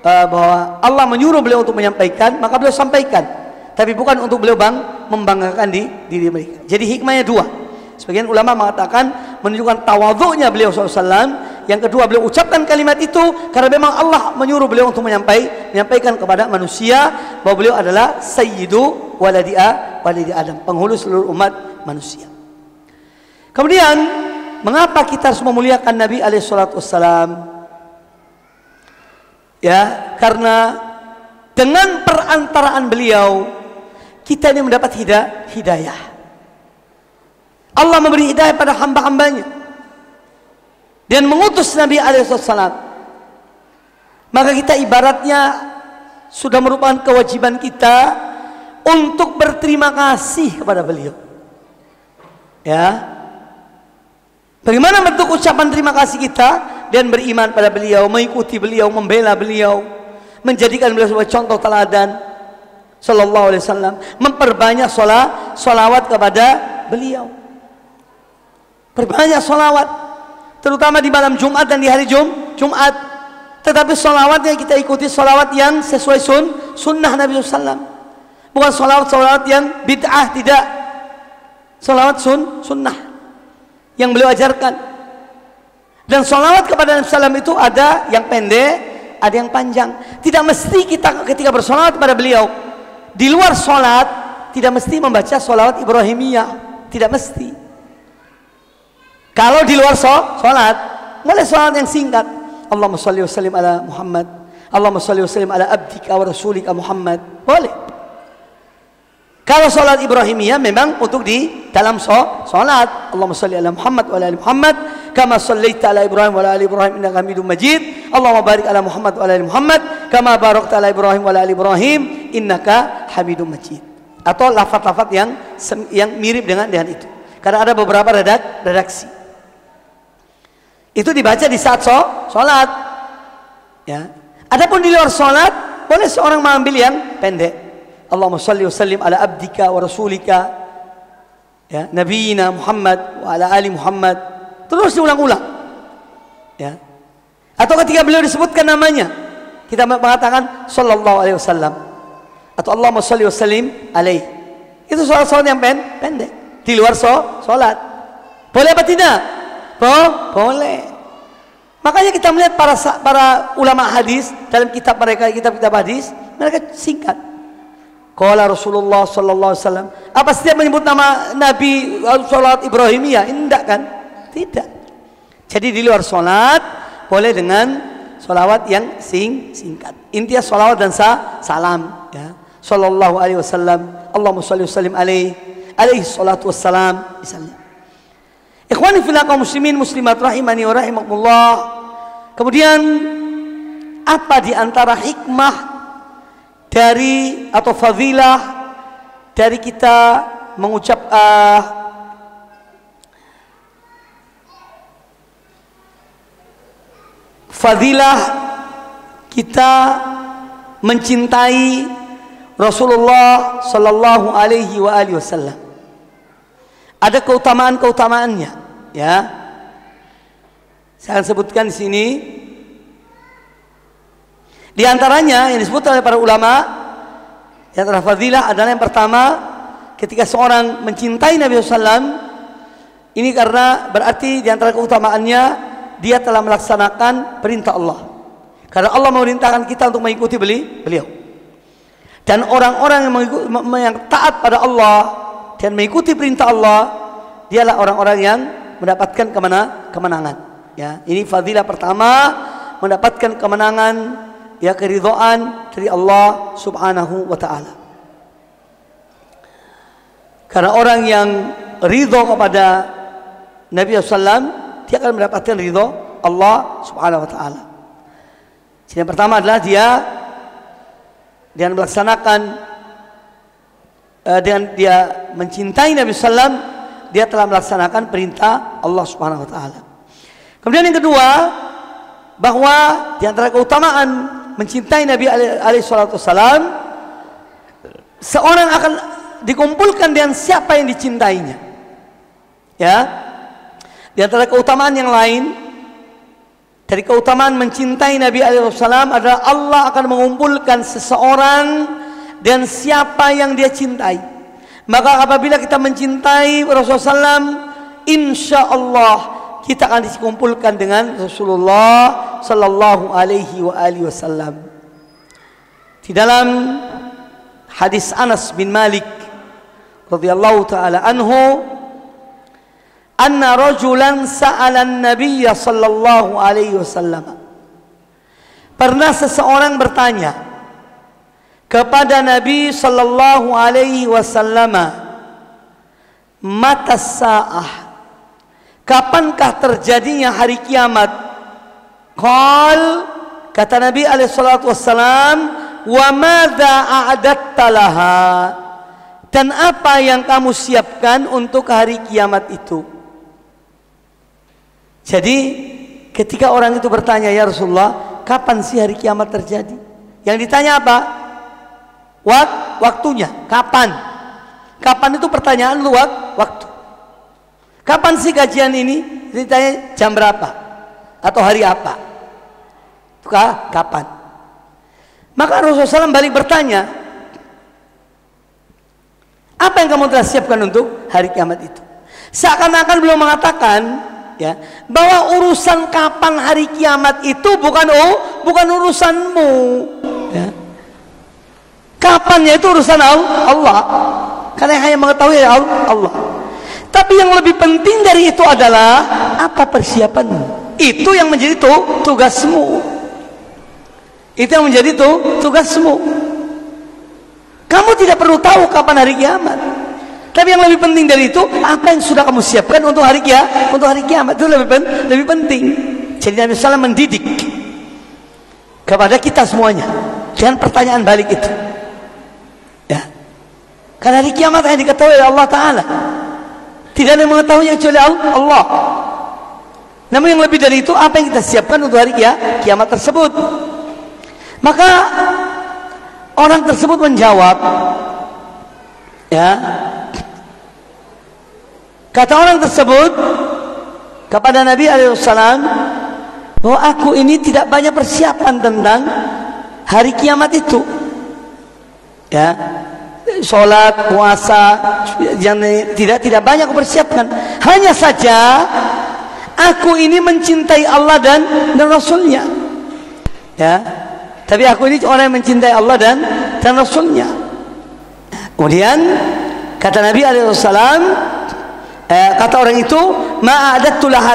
bahwa Allah menyuruh beliau untuk menyampaikan, maka beliau sampaikan. Tapi bukan untuk beliau membanggakan diri mereka. Jadi hikmahnya dua. Sebagian ulama mengatakan menunjukkan tawadhu'nya beliau SAW. Yang kedua, beliau ucapkan kalimat itu karena memang Allah menyuruh beliau untuk menyampaikan kepada manusia bahwa beliau adalah sayyidu waladi Adam, penghulu seluruh umat manusia. Kemudian, mengapa kita harus memuliakan Nabi alaihissalam? Ya, karena dengan perantaraan beliau kita ini mendapat hidayah. Allah memberi hidayah pada hamba-hambanya dan mengutus Nabi alaihissalam. Maka kita ibaratnya sudah merupakan kewajiban kita untuk berterima kasih kepada beliau. Ya, bagaimana bentuk ucapan terima kasih kita? Dan beriman pada beliau, mengikuti beliau, membela beliau, menjadikan beliau sebagai contoh teladan sallallahu alaihi wasallam, memperbanyak sholawat kepada beliau, perbanyak sholawat, terutama di malam Jumat dan di hari Jumat. Tetapi sholawatnya kita ikuti sholawat yang sesuai sunnah Nabi SAW, bukan sholawat yang bid'ah, tidak. Sholawat sunnah yang beliau ajarkan. Dan sholawat kepada Nabi SAW itu ada yang pendek, ada yang panjang. Tidak mesti kita ketika bersolawat kepada beliau di luar sholat tidak mesti membaca sholawat Ibrahimiyah, tidak mesti. Kalau di luar sholat boleh sholawat yang singkat. Allahumma sholli wa sallim ala Muhammad, Allahumma sholli wa sallim ala abdika wa rasulika Muhammad, boleh. Kalau sholat Ibrahimiyah memang untuk di dalam sholat. Allahumma sholli ala Muhammad wa ala ali Muhammad kama shallaita ala Ibrahim wa ala ali Ibrahim innaka Hamidum Majid. Allahumma barik ala Muhammad wa ala ali Muhammad kama barakta ala Ibrahim wa ala ali Ibrahim innaka Hamidum Majid. Atau lafaz-lafaz yang mirip dengan itu. Karena ada beberapa redaksi. Itu dibaca di saat sholat. Ya. Adapun di luar sholat boleh seorang mengambil yang pendek. Allahumma sholli wa sallim ala abdika wa rasulika, ya, nabiyina Muhammad wa ala ali Muhammad. Terus diulang-ulang, ya. Atau ketika beliau disebutkan namanya kita mengatakan sallallahu alaihi wasallam atau Allahumma sholli wa sallim alaihi. Itu sholat yang pendek di luar sholat. Boleh apa tidak? Boleh. Makanya kita melihat para ulama hadis dalam kitab mereka, kitab-kitab hadis, mereka singkat. Qala Rasulullah sallallahu alaihi wasallam. Apa setiap menyebut nama Nabi salat Ibrahimiyah? Tidak kan? Tidak. Jadi di luar salat boleh dengan salawat yang singkat. Intinya salawat dan salam, ya. Sallallahu alaihi wasallam, Allahumma shalli wa sallim alaihi salatu wassalam misalnya. Ikhwani fillah kaum muslimin muslimat rahimani wa rahimakumullah. Kemudian apa di antara hikmah dari atau fadilah dari kita mengucap fadilah kita mencintai Rasulullah sallallahu alaihi wasallam. Ada keutamaan-keutamaannya, ya. Saya akan sebutkan di sini. Di antaranya yang disebut oleh para ulama, yang antara fadilah adalah yang pertama, ketika seorang mencintai Nabi SAW, ini karena berarti di antara keutamaannya dia telah melaksanakan perintah Allah. Karena Allah memerintahkan kita untuk mengikuti beliau. Dan orang-orang yang taat pada Allah dan mengikuti perintah Allah, dialah orang-orang yang mendapatkan kemenangan. Ya, ini fadilah pertama, mendapatkan kemenangan, ya, keridhaan dari Allah Subhanahu wa taala. Karena orang yang ridho kepada Nabi SAW, dia akan mendapatkan ridho Allah Subhanahu wa taala. Yang pertama adalah dia dengan melaksanakan dengan dia mencintai Nabi Sallam, dia telah melaksanakan perintah Allah Subhanahu Wa Taala. Kemudian yang kedua, bahwa di antara keutamaan mencintai Nabi alaihi salatu wasallam, seorang akan dikumpulkan dengan siapa yang dicintainya. Ya, di antara keutamaan yang lain dari keutamaan mencintai Nabi alaihi wasallam adalah Allah akan mengumpulkan seseorang dan siapa yang dia cintai. Maka apabila kita mencintai Rasulullah SAW, insya Allah kita akan dikumpulkan dengan Rasulullah Sallallahu Alaihi Wasallam. Di dalam hadis Anas bin Malik radhiyallahu taala anhu, anna rajulan sa'ala an-nabiy sallallahu alaihi wasallam. Pernah seseorang bertanya kepada Nabi sallallahu alaihi wasallam, mata sa'ah, kapankah terjadinya hari kiamat? Qal, kata Nabi alaihi salatu wassalam, wa madza a'adatta laha, dan apa yang kamu siapkan untuk hari kiamat itu? Jadi ketika orang itu bertanya, ya Rasulullah, kapan sih hari kiamat terjadi? Yang ditanya apa? Waktunya, kapan? Kapan itu pertanyaan lu, waktu. Kapan sih kajian ini? Ditanya jam berapa? Atau hari apa? Itu kapan? Maka Rasulullah SAW balik bertanya, apa yang kamu telah siapkan untuk hari kiamat itu? Seakan-akan beliau mengatakan, ya, bahwa urusan kapan hari kiamat itu bukan urusanmu. Ya. Kapannya itu urusan Allah, karena yang hanya mengetahui Allah. Tapi yang lebih penting dari itu adalah apa persiapanmu. Itu yang menjadi tugasmu. Itu yang menjadi tugasmu. Kamu tidak perlu tahu kapan hari kiamat. Tapi yang lebih penting dari itu, apa yang sudah kamu siapkan untuk hari kiamat itu lebih penting. Jadi Nabi SAW mendidik kepada kita semuanya dengan pertanyaan balik itu. Ya, karena hari kiamat hanya diketahui oleh Allah Taala. Tidak ada yang mengetahuinya kecuali Allah. Namun yang lebih dari itu, apa yang kita siapkan untuk hari kiamat tersebut? Maka orang tersebut menjawab, ya, kata orang tersebut kepada Nabi alaihissalam, bahwa aku ini tidak banyak persiapan tentang hari kiamat itu. Ya, sholat, puasa, yang tidak banyak aku persiapkan. Hanya saja aku ini mencintai Allah dan Rasulnya. Ya, tapi aku ini orang yang mencintai Allah dan Rasulnya. Kemudian kata Nabi alaihissalam, kata orang itu, ma'adattu laha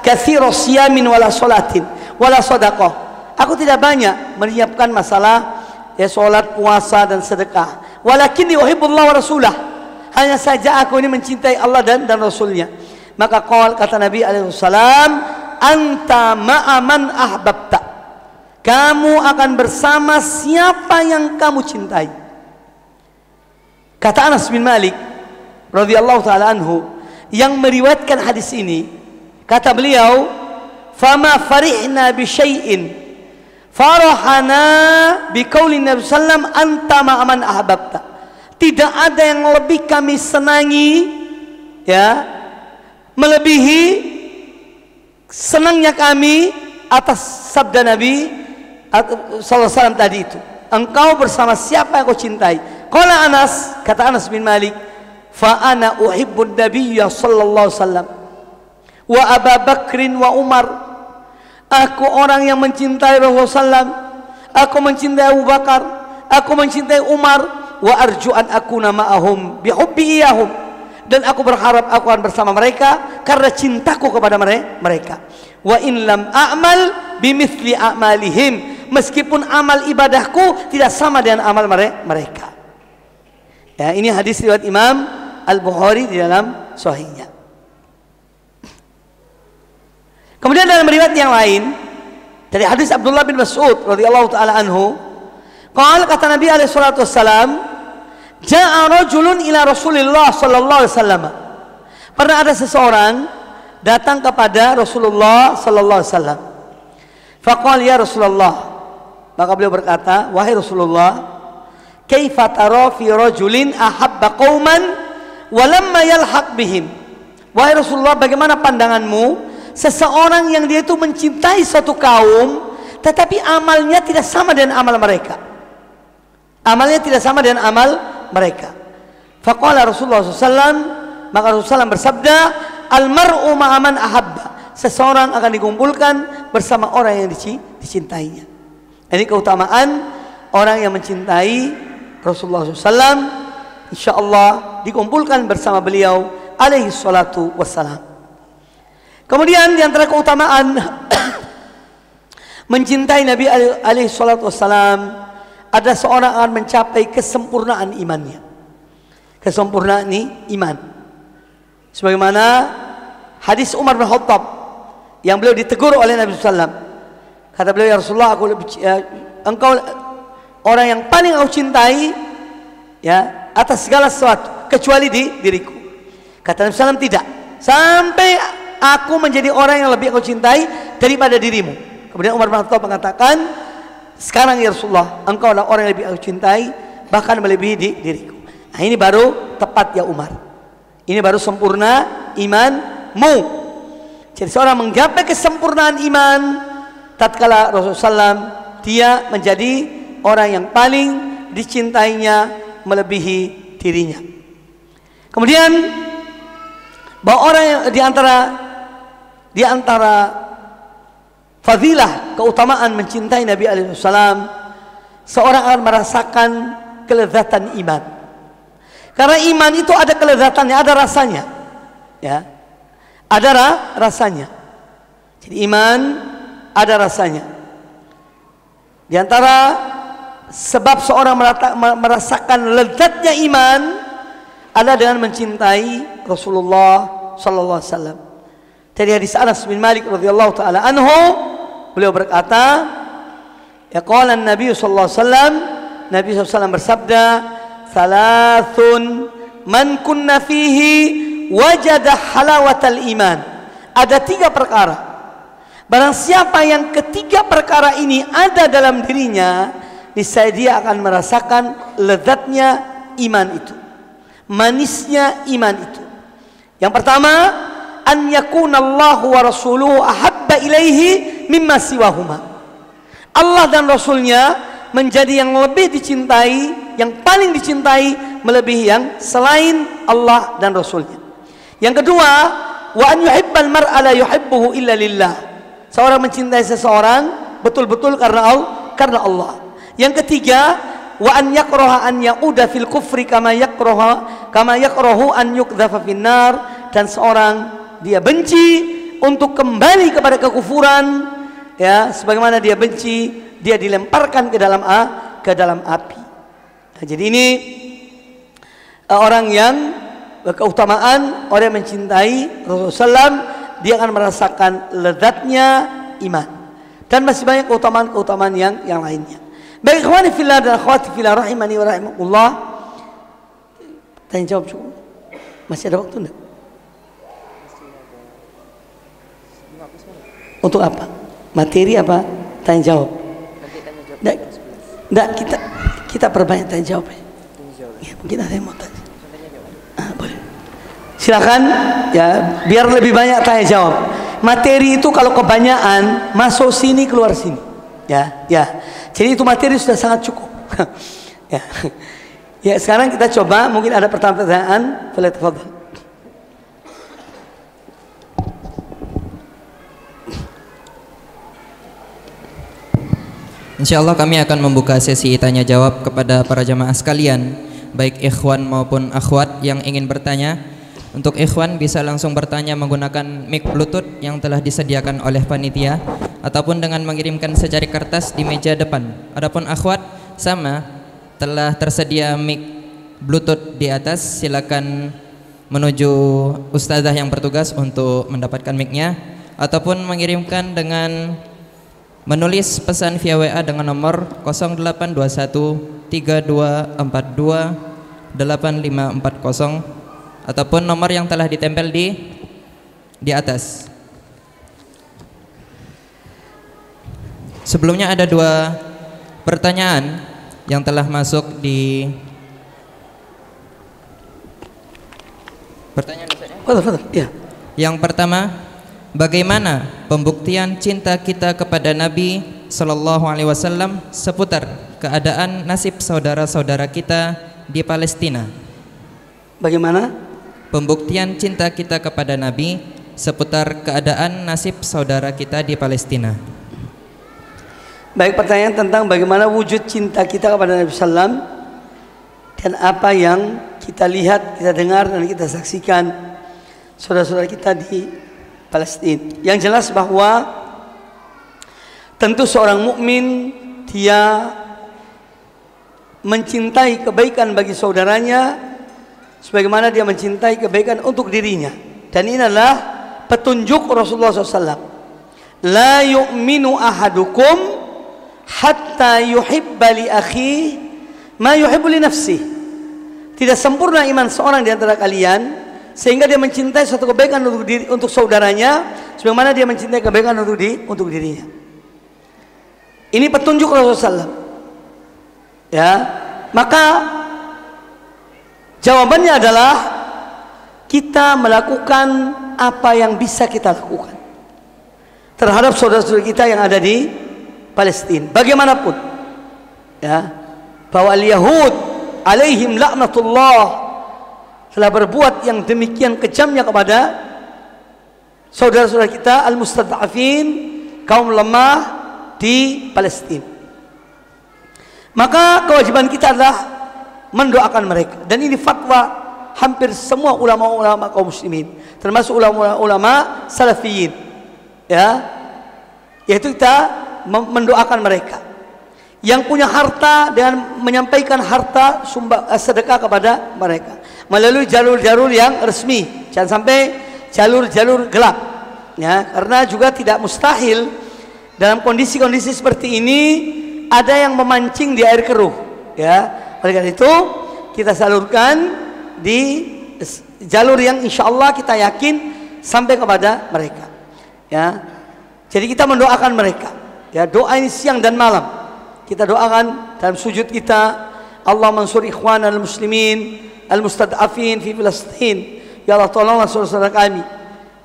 katsira siyamin wala sholatin wala shadaqah. Aku tidak banyak menyiapkan masalah ya sholat, puasa dan sedekah. Walakinni uhibbullah wa rasulah. Hanya saja aku ini mencintai Allah dan Rasulnya. Maka kata Nabi alaihissalam, anta ma'aman ahbabta. Kamu akan bersama siapa yang kamu cintai. Kata Anas bin Malik radhiyallahu taala anhu yang meriwayatkan hadis ini, kata beliau, fama farihna bi syai'in farahana biqauli Nabi sallam anta ma'aman ahbabta. Tidak ada yang lebih kami senangi, ya, melebihi senangnya kami atas sabda Nabi sallallahu alaihi wasallam tadi itu. Engkau bersama siapa yang kau cintai? Qala Anas, kata Anas bin Malik, fa ana uhibbun nabiyya sallallahu alaihi wasallam wa Abu Bakrin wa Umar. Aku orang yang mencintai Rasulullah SAW. Aku mencintai Abu Bakar, aku mencintai Umar, wa arju an akuna ma'ahum bihubbi iyahum, dan aku berharap aku akan bersama mereka karena cintaku kepada mereka. Wa in lam a'mal bimithli a'malihim, meskipun amal ibadahku tidak sama dengan amal mereka. Ya, ini hadis riwayat Imam Al-Bukhari di dalam sahihnya. Kemudian dalam riwayat yang lain dari hadis Abdullah bin Mas'ud radhiyallahu taala anhu, Qala, kata Nabi alaihi salatu wassalam, ja'a rajulun ila Rasulillah sallallahu alaihi wasallam. Pernah ada seseorang datang kepada Rasulullah sallallahu alaihi wasallam. Faqala, ya Rasulullah, maka beliau berkata, wahai Rasulullah, kaifa tara fi rajulin ahabba qauman wa lamma yalhaq bihim. Wahai Rasulullah, bagaimana pandanganmu seseorang yang dia itu mencintai suatu kaum tetapi amalnya tidak sama dengan amal mereka. Amalnya tidak sama dengan amal mereka. Faqala Rasulullah SAW, maka Rasulullah SAW bersabda, almar'u ma'aman ahabba. Seseorang akan dikumpulkan bersama orang yang dicintainya. Ini keutamaan orang yang mencintai Rasulullah SAW, insya Allah dikumpulkan bersama beliau alaihi salatu wassalam. Kemudian di antara keutamaan mencintai Nabi alaihi salatu wassalam, ada seorang akan mencapai kesempurnaan imannya. Kesempurnaan iman. Sebagaimana hadis Umar bin Khattab yang beliau ditegur oleh Nabi SAW. Kata beliau, ya Rasulullah, engkau orang yang paling aku cintai, ya, atas segala sesuatu kecuali diriku. Kata Nabi SAW, tidak, sampai aku menjadi orang yang lebih aku cintai daripada dirimu. Kemudian Umar bin Khattab mengatakan, sekarang ya Rasulullah, engkau adalah orang yang lebih aku cintai, bahkan melebihi diriku. Nah, ini baru tepat ya Umar. Ini baru sempurna imanmu. Jadi seorang menggapai kesempurnaan iman tatkala Rasulullah SAW, dia menjadi orang yang paling dicintainya melebihi dirinya. Kemudian bahwa orang yang di antara fadilah keutamaan mencintai Nabi alaihi wasallam, seorang akan merasakan kelezatan iman. Karena iman itu ada kelezatannya, ada rasanya, ya, ada rasanya. Jadi iman ada rasanya. Di antara sebab seorang merasakan lezatnya iman adalah dengan mencintai Rasulullah sallallahu alaihi wasallam. Dari hadis Anas bin Malik radhiyallahu taala anhu, beliau berkata, ya qala Nabi sallallahu alaihi wasallam, Nabi sallallahu alaihi wasallam bersabda, "Thalathun man kunna fihi wajada halawatal iman." Ada 3 perkara. Barang siapa yang ketiga perkara ini ada dalam dirinya, niscaya dia akan merasakan lezatnya iman itu, manisnya iman itu. Yang pertama, an yakunallahu wa rasuluhu ahabba ilaihi mimma siwahuma. Allah dan Rasulnya menjadi yang lebih dicintai, yang paling dicintai melebihi yang selain Allah dan Rasulnya. Yang kedua, wa an yuhibbal mar'a la yuhibbuhu illa lillah. Seorang mencintai seseorang betul-betul karena Allah. Yang ketiga, wa an yakraha an yauda fil kufri kama yakrahu an yuqdhafa finnar. Dan seorang dia benci untuk kembali kepada kekufuran, ya, sebagaimana dia benci dia dilemparkan ke dalam api. Nah, jadi ini orang yang keutamaan, orang yang mencintai Rasulullah SAW, dia akan merasakan lezatnya iman. Dan masih banyak keutamaan-keutamaan yang lainnya. Baik ikhwani fillah dan akhwati fillah rahimani wa rahimakumullah. Tanya jawab cukup. Masih ada waktu enggak? Untuk apa? Materi apa? Tanya jawab. Enggak, kita perbanyak tanya jawab. Ya, mungkin ada yang mau tanya. Boleh. Silakan, ya, biar lebih banyak tanya jawab. Materi itu kalau kebanyakan masuk sini keluar sini. Ya. Jadi itu materi sudah sangat cukup. Ya. Ya, sekarang kita coba, mungkin ada pertanyaan. Tafadhal. Insyaallah kami akan membuka sesi tanya jawab kepada para jamaah sekalian, baik ikhwan maupun akhwat yang ingin bertanya. Untuk ikhwan bisa langsung bertanya menggunakan mic Bluetooth yang telah disediakan oleh panitia, ataupun dengan mengirimkan secari kertas di meja depan. Adapun akhwat sama, telah tersedia mic Bluetooth di atas. Silakan menuju ustazah yang bertugas untuk mendapatkan mic-nya, ataupun mengirimkan dengan menulis pesan via WA dengan nomor 0821 3242 8540 ataupun nomor yang telah ditempel di atas. Sebelumnya ada 2 pertanyaan yang telah masuk di pertanyaan ya. Yang pertama, bagaimana pembuktian cinta kita kepada Nabi Sallallahu Alaihi Wasallam seputar keadaan nasib saudara-saudara kita di Palestina? Bagaimana pembuktian cinta kita kepada Nabi seputar keadaan nasib saudara kita di Palestina? Baik, pertanyaan tentang bagaimana wujud cinta kita kepada Nabi Sallam dan apa yang kita lihat, kita dengar dan kita saksikan saudara-saudara kita di Palestina. Yang jelas bahwa tentu seorang mukmin dia mencintai kebaikan bagi saudaranya sebagaimana dia mencintai kebaikan untuk dirinya. Dan ini adalah petunjuk Rasulullah SAW. La yu'minu ahadukum hatta yuhibba li akhihi ma yuhibbu li nafsihi. Tidak sempurna iman seorang di antara kalian sehingga dia mencintai suatu kebaikan untuk saudaranya sebagaimana dia mencintai kebaikan untuk dirinya. Ini petunjuk Rasulullah SAW. Ya, maka jawabannya adalah kita melakukan apa yang bisa kita lakukan terhadap saudara-saudara kita yang ada di Palestina. Bagaimanapun, ya, bahwa al-Yahud alaihim laknatullah telah berbuat yang demikian kejamnya kepada saudara-saudara kita al-mustad'afin, kaum lemah di Palestina. Maka kewajiban kita adalah mendoakan mereka, dan ini fatwa hampir semua ulama-ulama kaum muslimin, termasuk ulama-ulama salafiyin, ya, yaitu kita mendoakan mereka yang punya harta dengan menyampaikan harta sedekah kepada mereka melalui jalur-jalur yang resmi, jangan sampai jalur-jalur gelap, ya, karena juga tidak mustahil dalam kondisi-kondisi seperti ini ada yang memancing di air keruh, ya. Oleh karena itu kita salurkan di jalur yang insya Allah kita yakin sampai kepada mereka, ya. Jadi kita mendoakan mereka, ya, doa ini siang dan malam kita doakan dalam sujud kita. Allah mansur ikhwan al-muslimin al-mustad'afin fi Palestin, ya Allah tolonglah saudara-saudara kami,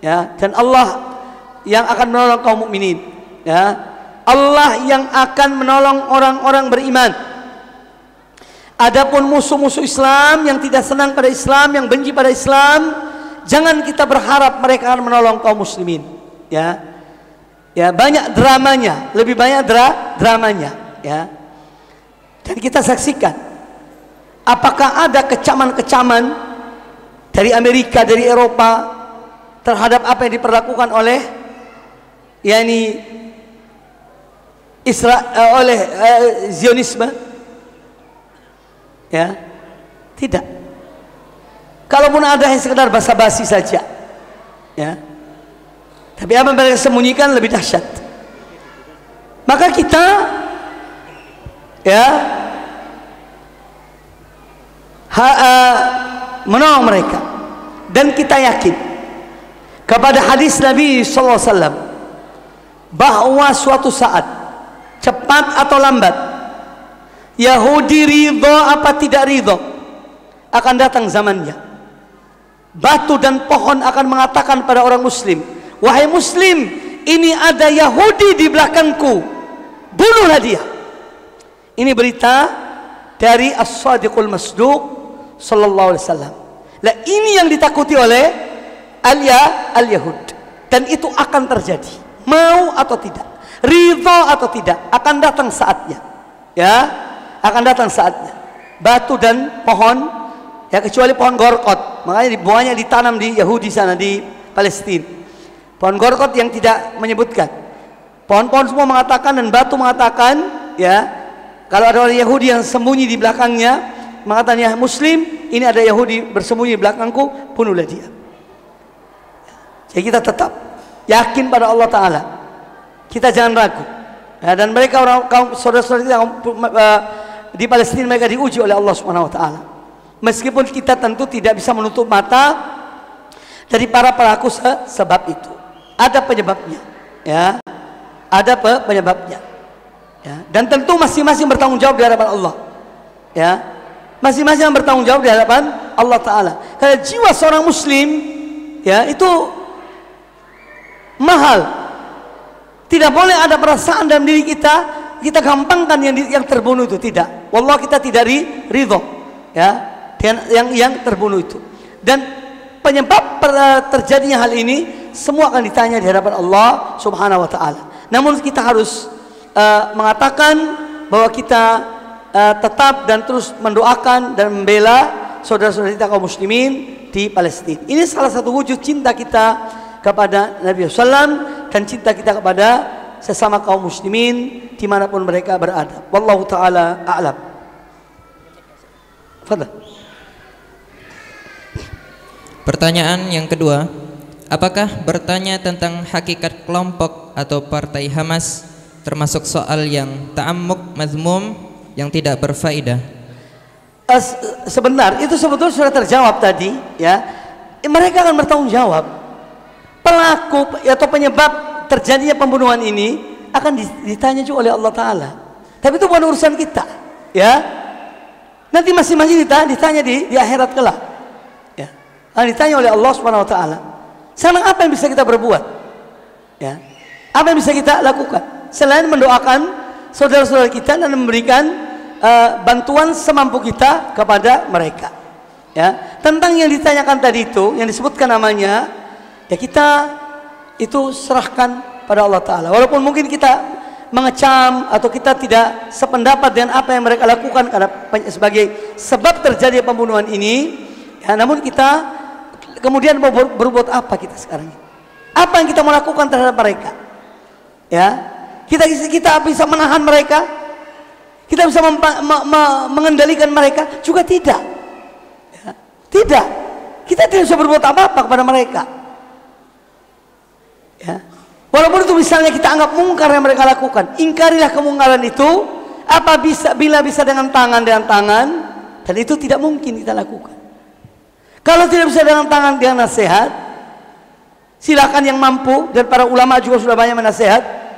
ya, dan Allah yang akan menolong kaum mukminin, ya, Allah yang akan menolong orang-orang beriman. Adapun musuh-musuh Islam yang tidak senang pada Islam, yang benci pada Islam, jangan kita berharap mereka akan menolong kaum muslimin, ya. Ya, banyak dramanya, lebih banyak dramanya, ya. Dan kita saksikan apakah ada kecaman-kecaman dari Amerika, dari Eropa terhadap apa yang diperlakukan oleh oleh Zionisme, ya. Tidak. Kalaupun ada yang sekedar basa-basi saja, ya. Tapi apa yang mereka sembunyikan lebih dahsyat. Maka kita, ya, menolong mereka, dan kita yakin kepada hadis Nabi SAW bahwa suatu saat, cepat atau lambat, Yahudi ridho apa tidak ridho, akan datang zamannya. Batu dan pohon akan mengatakan pada orang muslim, wahai muslim, ini ada Yahudi di belakangku, bunuhlah dia. Ini berita dari As-Sadiqul Masduq sallallahu alaihi wasallam. Lah ini yang ditakuti oleh al-Yahud, dan itu akan terjadi, mau atau tidak, ridho atau tidak, akan datang saatnya, ya, akan datang saatnya. Batu dan pohon, ya, kecuali pohon gorkot, makanya buahnya ditanam di Yahudi sana di Palestina. Pohon gorkot yang tidak menyebutkan, pohon-pohon semua mengatakan, dan batu mengatakan, ya, kalau ada orang Yahudi yang sembunyi di belakangnya mengatakan, ya muslim, ini ada Yahudi bersembunyi di belakangku, bunuhlah dia. Jadi kita tetap yakin pada Allah Ta'ala, kita jangan ragu, Ya, dan mereka kaum saudara-saudara kita di Palestina, mereka diuji oleh Allah Subhanahu wa taala. Meskipun kita tentu tidak bisa menutup mata dari para pelaku sebab itu. Ada penyebabnya, ya. Ada penyebabnya. Ya, dan tentu masing-masing bertanggung jawab di hadapan Allah. Ya. Masing-masing bertanggung jawab di hadapan Allah taala. Karena jiwa seorang muslim, ya, itu mahal. Tidak boleh ada perasaan dalam diri kita gampangkan yang terbunuh itu, tidak. Wallah, kita tidak ridho, ya, yang terbunuh itu. Dan penyebab terjadinya hal ini semua akan ditanya di hadapan Allah Subhanahu wa taala. Namun kita harus mengatakan bahwa kita tetap dan terus mendoakan dan membela saudara-saudara kita kaum muslimin di Palestina. Ini salah satu wujud cinta kita kepada Nabi SAW dan cinta kita kepada sesama kaum muslimin dimanapun mereka berada. Wallahu ta'ala a'lam. Fadhal. Pertanyaan yang kedua, apakah bertanya tentang hakikat kelompok atau partai Hamas termasuk soal yang ta'ammuk mazmum yang tidak berfaedah? Sebentar, itu sebetulnya sudah terjawab tadi, ya. Mereka akan bertanggung jawab. Pelaku atau penyebab terjadinya pembunuhan ini akan ditanya juga oleh Allah Ta'ala. Tapi itu bukan urusan kita, ya. Nanti masing-masing ditanya di akhirat kelak, ya. Akan ditanya oleh Allah Subhanahu Wa Ta'ala. Sekarang apa yang bisa kita berbuat, ya? Apa yang bisa kita lakukan selain mendoakan saudara-saudara kita dan memberikan bantuan semampu kita kepada mereka, ya. Tentang yang ditanyakan tadi itu, yang disebutkan namanya, ya, kita itu serahkan pada Allah Ta'ala. Walaupun mungkin kita mengecam atau kita tidak sependapat dengan apa yang mereka lakukan karena sebagai sebab terjadi pembunuhan ini, ya, namun kita kemudian mau berbuat apa kita sekarang? Apa yang kita mau lakukan terhadap mereka? Ya, kita bisa menahan mereka? Kita bisa mengendalikan mereka? Juga tidak. Ya, tidak. Kita tidak bisa berbuat apa-apa kepada mereka. Ya. Walaupun itu misalnya kita anggap mungkar yang mereka lakukan, ingkarilah kemungkaran itu bila bisa dengan tangan, dan itu tidak mungkin kita lakukan. Kalau tidak bisa dengan tangan, dengan nasihat, silakan yang mampu, dan para ulama juga sudah banyak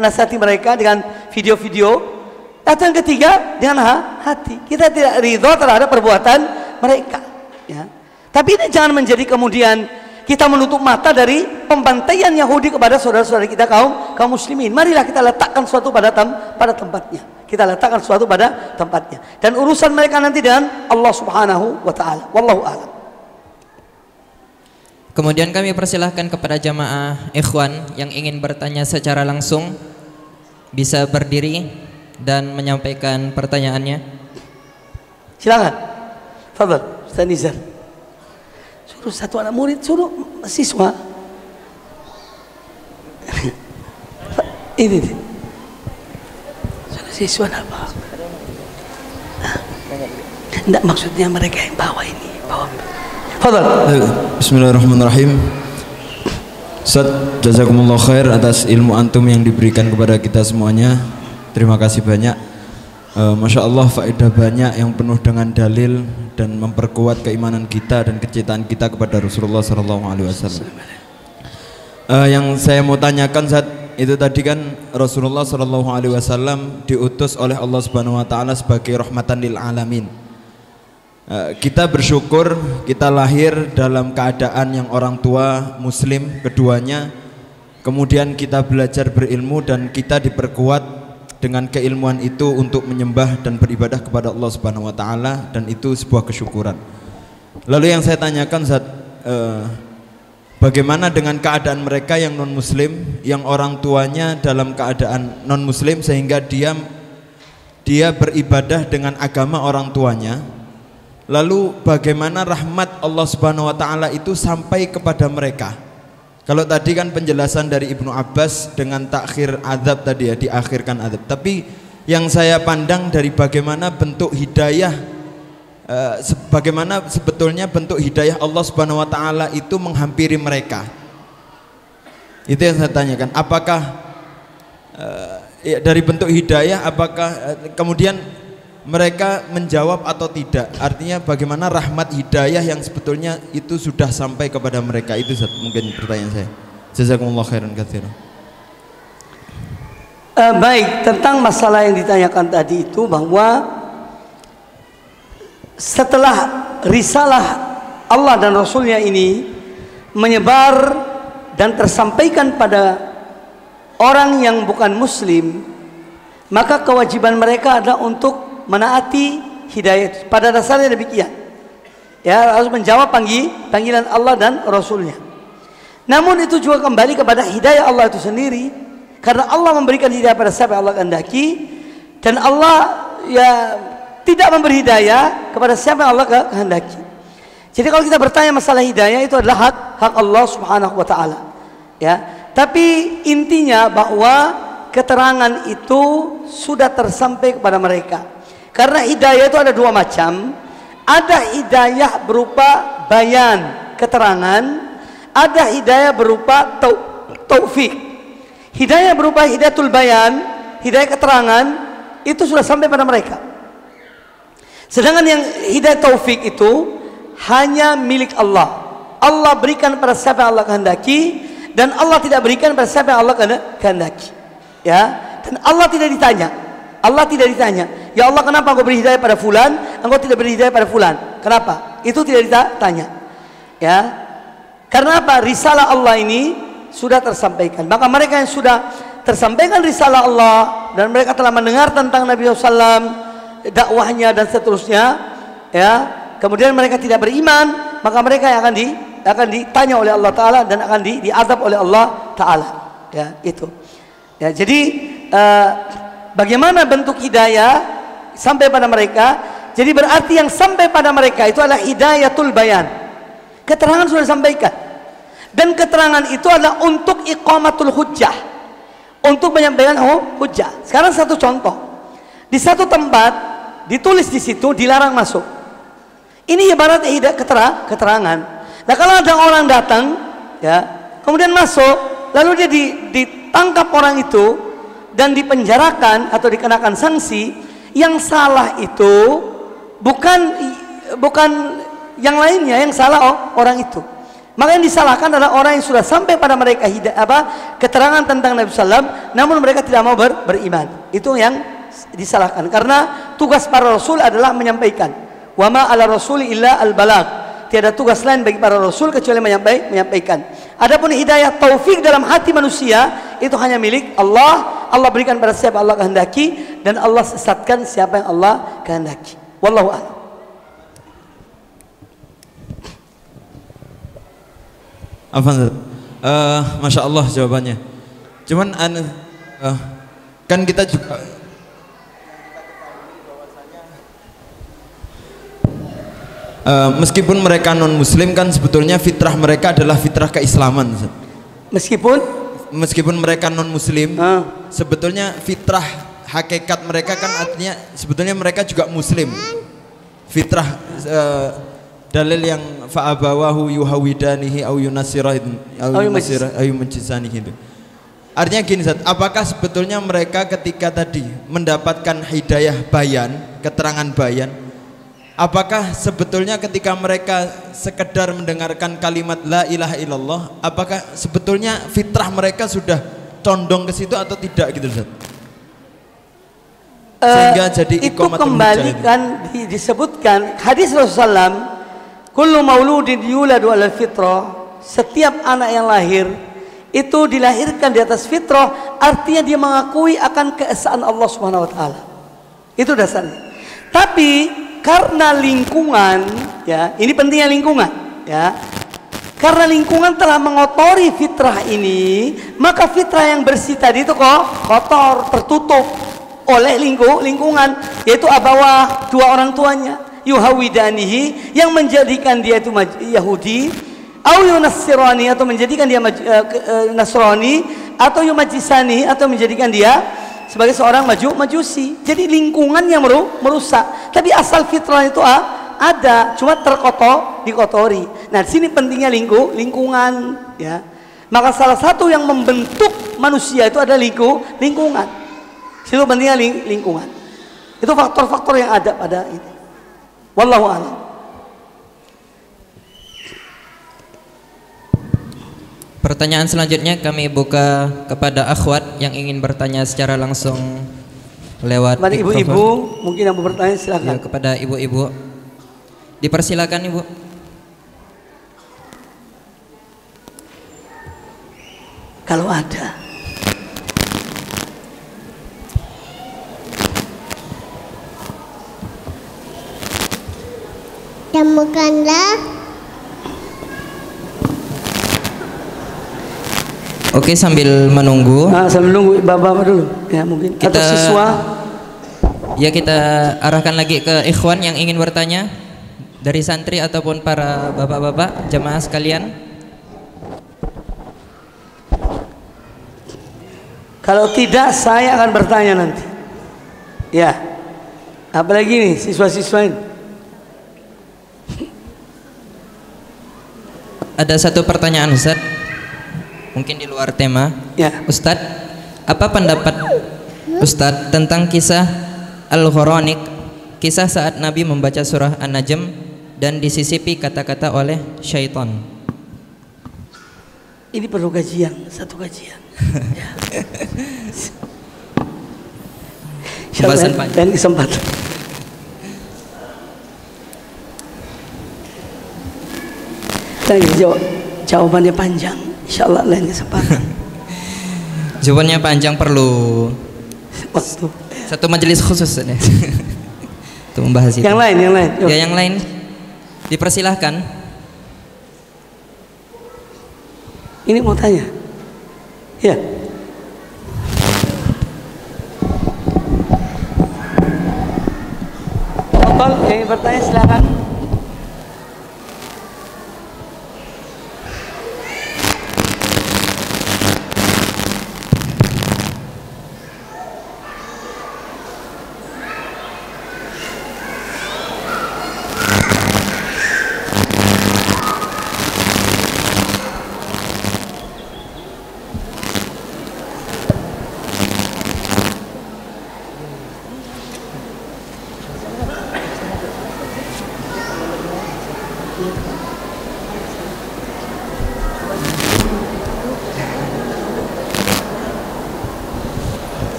menasihati mereka dengan video-video. Atau yang ketiga, dengan hati. Kita tidak ridho terhadap perbuatan mereka, ya. Tapi ini jangan menjadi kemudian kita menutup mata dari pembantaian Yahudi kepada saudara-saudara kita kaum muslimin. Marilah kita letakkan suatu pada tempatnya. Kita letakkan suatu pada tempatnya. Dan urusan mereka nanti dengan Allah Subhanahu wa taala. Wallahu a'lam. Kemudian kami persilahkan kepada jamaah ikhwan yang ingin bertanya secara langsung bisa berdiri dan menyampaikan pertanyaannya. Silakan. Fadhal, Ustaz Nizar. Suruh satu anak murid, suruh siswa. Ini suruh siswa apa? Tidak, maksudnya mereka yang bawa ini, bawa. Fadhal. Bismillahirrahmanirrahim. Ustaz, jazakumullah khair atas ilmu antum yang diberikan kepada kita semuanya. Terima kasih banyak. Masya Allah, faedah banyak yang penuh dengan dalil dan memperkuat keimanan kita dan kecintaan kita kepada Rasulullah SAW. Yang saya mau tanyakan saat itu tadi kan Rasulullah SAW diutus oleh Allah Subhanahu Wa Taala sebagai rahmatan lil alamin. Kita bersyukur kita lahir dalam keadaan yang orang tua muslim keduanya, kemudian kita belajar berilmu dan kita diperkuat dengan keilmuan itu untuk menyembah dan beribadah kepada Allah Subhanahu Wa Taala, dan itu sebuah kesyukuran. Lalu yang saya tanyakan Ustaz, bagaimana dengan keadaan mereka yang non muslim, yang orang tuanya dalam keadaan non muslim sehingga dia beribadah dengan agama orang tuanya? Lalu bagaimana rahmat Allah Subhanahu Wa Taala itu sampai kepada mereka? Kalau tadi kan penjelasan dari Ibnu Abbas dengan takhir azab tadi, ya, diakhirkan azab. Tapi yang saya pandang dari bagaimana bentuk hidayah, bagaimana sebetulnya bentuk hidayah Allah Subhanahu Wa Taala itu menghampiri mereka. Itu yang saya tanyakan. Apakah ya, dari bentuk hidayah, apakah kemudian mereka menjawab atau tidak? Artinya bagaimana rahmat hidayah yang sebetulnya itu sudah sampai kepada mereka? Itu mungkin pertanyaan saya. Jazakumullah khairan katsiran. Baik, tentang masalah yang ditanyakan tadi itu, bahwa setelah risalah Allah dan Rasulnya ini menyebar dan tersampaikan pada orang yang bukan muslim, maka kewajiban mereka adalah untuk menaati hidayah. Pada dasarnya demikian, ya, harus menjawab panggilan Allah dan Rasulnya. Namun itu juga kembali kepada hidayah Allah itu sendiri, karena Allah memberikan hidayah pada siapa yang Allah kehendaki, dan Allah ya tidak memberi hidayah kepada siapa yang Allah kehendaki. Jadi kalau kita bertanya masalah hidayah, itu adalah hak Allah Subhanahu wa taala. Ya, tapi intinya bahwa keterangan itu sudah tersampai kepada mereka. Karena hidayah itu ada dua macam. Ada hidayah berupa bayan, keterangan, ada hidayah berupa taufik. Hidayah berupa hidayatul bayan, hidayah keterangan, itu sudah sampai pada mereka. Sedangkan yang hidayah taufik itu hanya milik Allah. Allah berikan pada siapa yang Allah kehendaki, dan Allah tidak berikan pada siapa yang Allah kehendaki. Ya, dan Allah tidak ditanya. Allah tidak ditanya, ya Allah, kenapa engkau beri hidayah pada fulan, engkau tidak beri hidayah pada fulan? Kenapa? Itu tidak ditanya. Ya, karena apa? Risalah Allah ini sudah tersampaikan. Maka mereka yang sudah tersampaikan risalah Allah dan mereka telah mendengar tentang Nabi SAW, dakwahnya dan seterusnya, ya, kemudian mereka tidak beriman, maka mereka yang akan ditanya oleh Allah Taala dan akan diazab oleh Allah Taala. Ya, itu. Ya, jadi bagaimana bentuk hidayah sampai pada mereka? Jadi berarti yang sampai pada mereka itu adalah hidayatul bayan. Keterangan sudah disampaikan. Dan keterangan itu adalah untuk iqamatul hujjah, untuk menyampaikan hujjah. Sekarang satu contoh, di satu tempat ditulis di situ dilarang masuk. Ini ibaratnya keterangan. Nah, kalau ada orang datang, ya, kemudian masuk, lalu dia ditangkap orang itu dan dipenjarakan atau dikenakan sanksi, yang salah itu bukan yang lainnya, yang salah orang itu. Maka yang disalahkan adalah orang yang sudah sampai pada mereka keterangan tentang Nabi SAW, namun mereka tidak mau beriman. Itu yang disalahkan. Karena tugas para rasul adalah menyampaikan. Wa ma ala rasuli illa al balagh. Tiada tugas lain bagi para rasul kecuali menyampaikan. Adapun hidayah taufik dalam hati manusia itu hanya milik Allah. Allah berikan pada siapa Allah kehendaki, dan Allah sesatkan siapa yang Allah kehendaki. Wallahu a'lam. Masya Allah jawabannya. Cuman kan kita juga meskipun mereka non muslim, kan sebetulnya fitrah mereka adalah fitrah keislaman. Meskipun mereka non muslim, sebetulnya fitrah hakikat mereka kan artinya sebetulnya mereka juga muslim. Fitrah dalil yang fa'abawahu yuhawidanihi au yunasirahin au yumajisanihi itu. Artinya gini, Zat, apakah sebetulnya mereka ketika tadi mendapatkan hidayah bayan, keterangan bayan, apakah sebetulnya ketika mereka sekedar mendengarkan kalimat la ilaha illallah, apakah sebetulnya fitrah mereka sudah condong ke situ atau tidak gitu, Zat? Sehingga jadi itu kembali kan disebutkan hadis Rasulullah, kullu mauludin yuladu alal fitrah, setiap anak yang lahir itu dilahirkan di atas fitrah, artinya dia mengakui akan keesaan Allah Subhanahu wa taala. Itu dasarnya. Tapi karena lingkungan, ya, ini pentingnya lingkungan, ya. Karena lingkungan telah mengotori fitrah ini, maka fitrah yang bersih tadi itu kotor, tertutup oleh lingkungan, yaitu abawah, dua orang tuanya, yuhawidanihi, yang menjadikan dia itu Yahudi, au yunassirani, atau menjadikan dia Nasrani, atau yumajisani, atau menjadikan dia sebagai seorang majusi. Jadi lingkungan yang merusak. Tapi asal fitrah itu ada, cuma dikotori. Nah, di sini pentingnya lingkungan, ya. Maka salah satu yang membentuk manusia itu adalah lingkungan. Situ pentingnya lingkungan. Itu faktor-faktor yang ada pada ini. Wallahu a'lam. Pertanyaan selanjutnya kami buka kepada akhwat yang ingin bertanya secara langsung lewat kepada ibu-ibu mungkin yang mau bertanya silakan. Ya, kepada ibu-ibu. Dipersilakan Ibu. Kalau ada. Temukanlah. Oke, sambil menunggu. Sambil menunggu bapak dulu. Ya mungkin. Kita, atau siswa. Ya, kita arahkan lagi ke ikhwan yang ingin bertanya dari santri ataupun para bapak-bapak jamaah sekalian. Kalau tidak saya akan bertanya nanti. Ya. Apalagi nih siswa-siswa ini. Ada satu pertanyaan Ustaz. Mungkin di luar tema. Ya. Ustaz, apa pendapat Ustaz tentang kisah Al-Gharanik, kisah saat Nabi membaca surah An-Najm dan disisipi kata-kata oleh syaitan? Ini perlu kajian, satu kajian. Ya. Pembahasan panjang. Dan kesempatan. Tadi jawabannya panjang. Insyaallah lain kesempatan. Jawabannya panjang, perlu Waktu. satu majelis khusus deh. Untuk membahas itu. Yang lain. Yuk. Ya, yang lain dipersilahkan. Ini mau tanya. Ya. Tolong yang ingin bertanya silakan.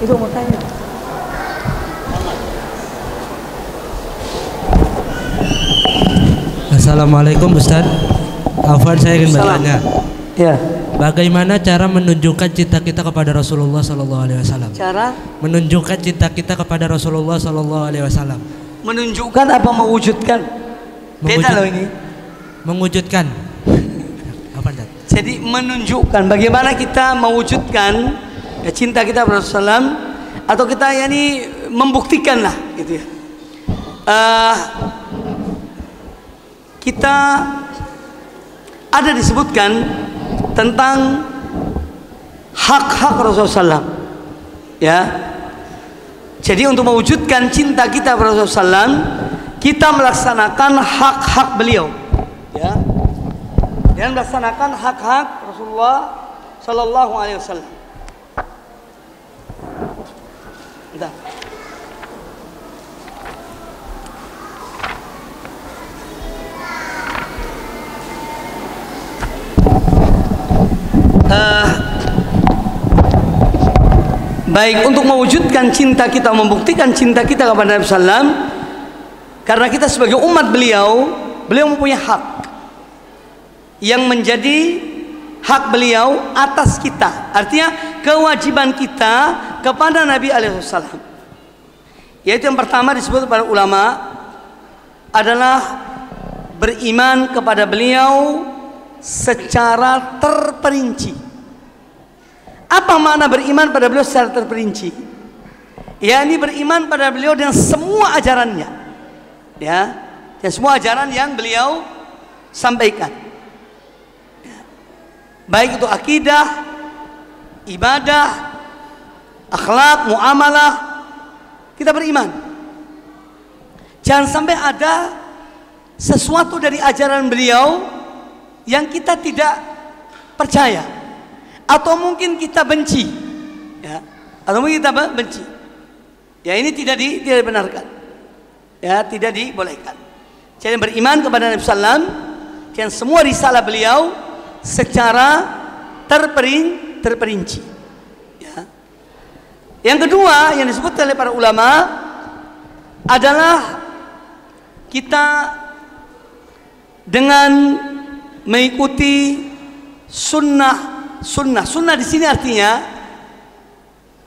Itu mau tanya. Assalamualaikum Ustaz. Afwan, saya ingin Salam. bertanya. Ya. Bagaimana cara menunjukkan cinta kita kepada Rasulullah Sallallahu Alaihi Wasallam? Cara Menunjukkan cinta kita kepada Rasulullah Sallallahu Alaihi Wasallam. menunjukkan apa mewujudkan? Beda loh ini. Mewujudkan. Apa Ustaz? Jadi menunjukkan bagaimana kita mewujudkan cinta kita kepada Rasulullah, atau kita yani membuktikan lah gitu ya. Kita ada disebutkan tentang hak-hak Rasulullah SAW, ya. Jadi untuk mewujudkan cinta kita kepada Rasulullah SAW, kita melaksanakan hak-hak beliau, ya, dan melaksanakan hak-hak Rasulullah Sallallahu Alaihi Wasallam. Bentar. Baik, untuk mewujudkan cinta kita, membuktikan cinta kita kepada Nabi SAW, karena kita sebagai umat beliau, beliau mempunyai hak yang menjadi hak beliau atas kita. Artinya kewajiban kita kepada Nabi SAW, yaitu yang pertama disebut para ulama adalah beriman kepada beliau secara terperinci. Apa makna beriman pada beliau secara terperinci? yakni beriman pada beliau dengan semua ajarannya, ya, dan semua ajaran yang beliau sampaikan, baik itu akidah, ibadah, akhlak, muamalah, kita beriman. Jangan sampai ada sesuatu dari ajaran beliau yang kita tidak percaya atau mungkin kita benci, ya. atau mungkin kita benci. Ya ini tidak dibenarkan. Ya tidak dibolehkan. Jadi beriman kepada Nabi Sallam dan semua risalah beliau secara terperinci. Ya. Yang kedua yang disebut oleh para ulama adalah kita dengan mengikuti sunnah di sini artinya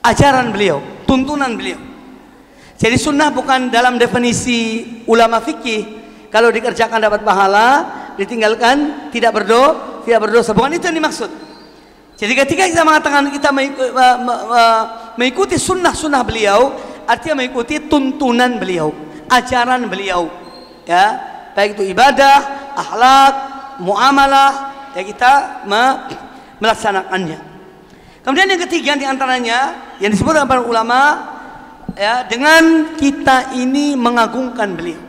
ajaran beliau, tuntunan beliau. Jadi sunnah bukan dalam definisi ulama fikih kalau dikerjakan dapat pahala, ditinggalkan tidak berdosa, bukan itu yang dimaksud. Jadi ketika kita mengatakan kita mengikuti sunnah beliau, artinya mengikuti tuntunan beliau, ajaran beliau, ya, baik itu ibadah, akhlak, muamalah, ya kita melaksanakannya. Kemudian yang ketiga diantaranya yang disebut oleh para ulama, ya, dengan kita ini mengagungkan beliau.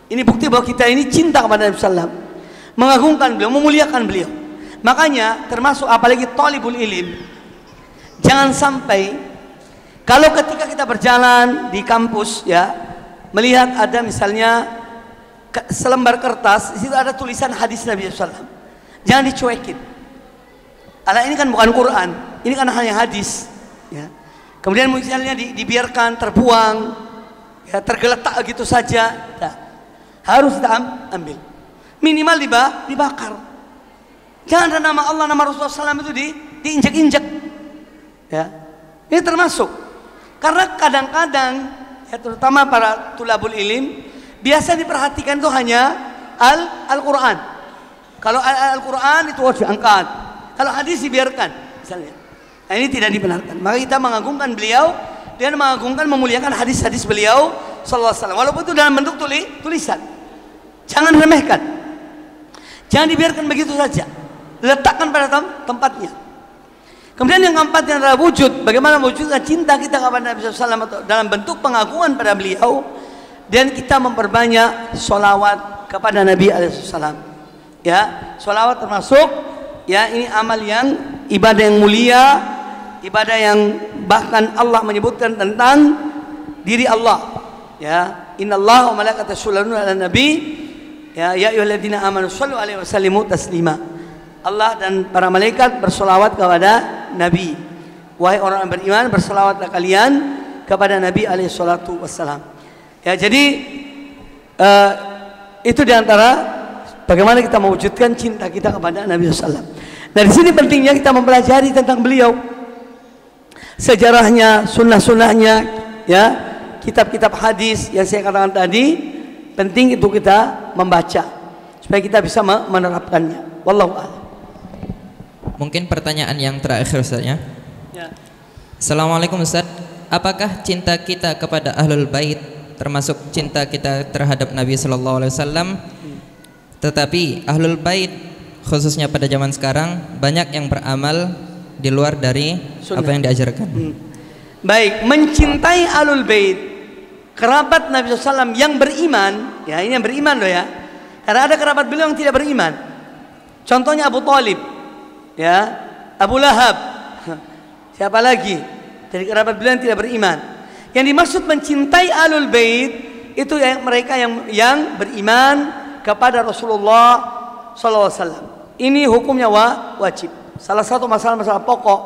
Ini bukti bahwa kita ini cinta kepada Nabi Sallam, mengagungkan beliau, memuliakan beliau. Makanya termasuk apalagi thalibul ilim, jangan sampai kalau ketika kita berjalan di kampus, ya, melihat ada misalnya selembar kertas, di situ ada tulisan hadis Nabi Sallam, jangan dicuekin. Karena ini kan bukan Quran, ini kan hanya hadis, ya. Kemudian misalnya dibiarkan terbuang, ya, tergeletak gitu saja. Nah, harus kita ambil, minimal dibakar. Jangan ada nama Allah, nama Rasulullah SAW itu diinjak-injak, ya. Ini termasuk karena kadang-kadang, ya, terutama para tulabul ilim biasa diperhatikan itu hanya Al-Quran. Kalau Al-Quran itu harus diangkat, kalau hadis dibiarkan misalnya. Nah, ini tidak dibenarkan. Maka kita mengagungkan beliau dan mengagungkan, memuliakan hadis-hadis beliau sallallahu alaihi wasallam, walaupun itu dalam bentuk tulisan. Jangan remehkan, jangan dibiarkan begitu saja, letakkan pada tempatnya. Kemudian yang keempat yang adalah wujud, bagaimana wujudkan cinta kita kepada Nabi SAW atau dalam bentuk pengagungan pada beliau, dan kita memperbanyak sholawat kepada Nabi SAW. Ya, sholawat termasuk, ya, ini amal yang ibadah yang mulia, ibadah yang bahkan Allah menyebutkan tentang diri Allah. Ya, innallaha wa malaikatahu yusholluna 'alan nabi, ya ayyuhalladzina amanu shallu 'alaihi wa sallimu taslima. Allah dan para malaikat bersolawat kepada Nabi. Wahai orang yang beriman, bersolawatlah kalian kepada Nabi alaihi salatu wassalam. Ya, jadi itu diantara bagaimana kita mewujudkan cinta kita kepada Nabi SAW. Nah, di sini pentingnya kita mempelajari tentang beliau, sejarahnya, sunnah-sunnahnya, ya, kitab-kitab hadis yang saya katakan tadi, penting itu kita membaca supaya kita bisa menerapkannya. Wallahu a'lam. Mungkin pertanyaan yang terakhir Ustaz, ya. Assalamualaikum Ustaz, apakah cinta kita kepada Ahlul Bait termasuk cinta kita terhadap Nabi Sallallahu Alaihi Wasallam? Tetapi Ahlul Bait khususnya pada zaman sekarang banyak yang beramal di luar dari sunnah, apa yang diajarkan. Baik, mencintai Ahlul Bait, kerabat Nabi SAW yang beriman, ya, ini yang beriman loh, ya. Karena ada kerabat beliau yang tidak beriman. Contohnya Abu Talib, ya, Abu Lahab, siapa lagi dari kerabat beliau yang tidak beriman. Yang dimaksud mencintai Ahlul Bait itu yang mereka yang beriman kepada Rasulullah SAW. Ini hukumnya wajib. Salah satu masalah pokok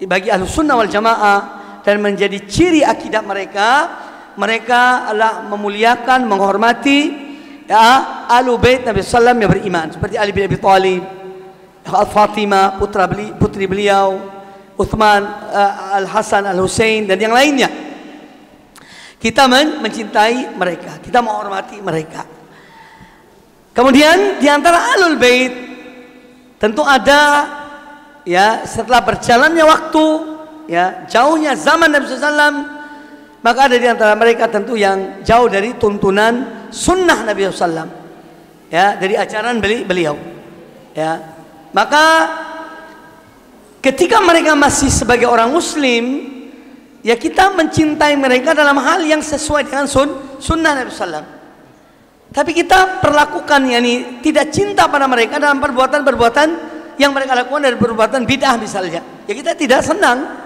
bagi Ahlus Sunnah wal Jamaah dan menjadi ciri akidah mereka adalah memuliakan, menghormati, ya, Ahlul Bait Nabi SAW yang beriman, seperti Ali bin Abi Thalib, Fatimah putri beliau, Uthman, Al-Hasan, Al-Husain, dan yang lainnya. Kita mencintai mereka, kita menghormati mereka. Kemudian di antara Ahlul Bait tentu ada, ya, setelah berjalannya waktu, ya, jauhnya zaman Nabi SAW, maka ada di antara mereka tentu yang jauh dari tuntunan sunnah Nabi SAW, ya, dari ajaran beliau, ya. Maka ketika mereka masih sebagai orang Muslim, ya, kita mencintai mereka dalam hal yang sesuai dengan sunnah Nabi SAW. Tapi kita perlakukan, yakni tidak cinta pada mereka dalam perbuatan-perbuatan yang mereka lakukan dari perbuatan bid'ah misalnya. Ya, kita tidak senang.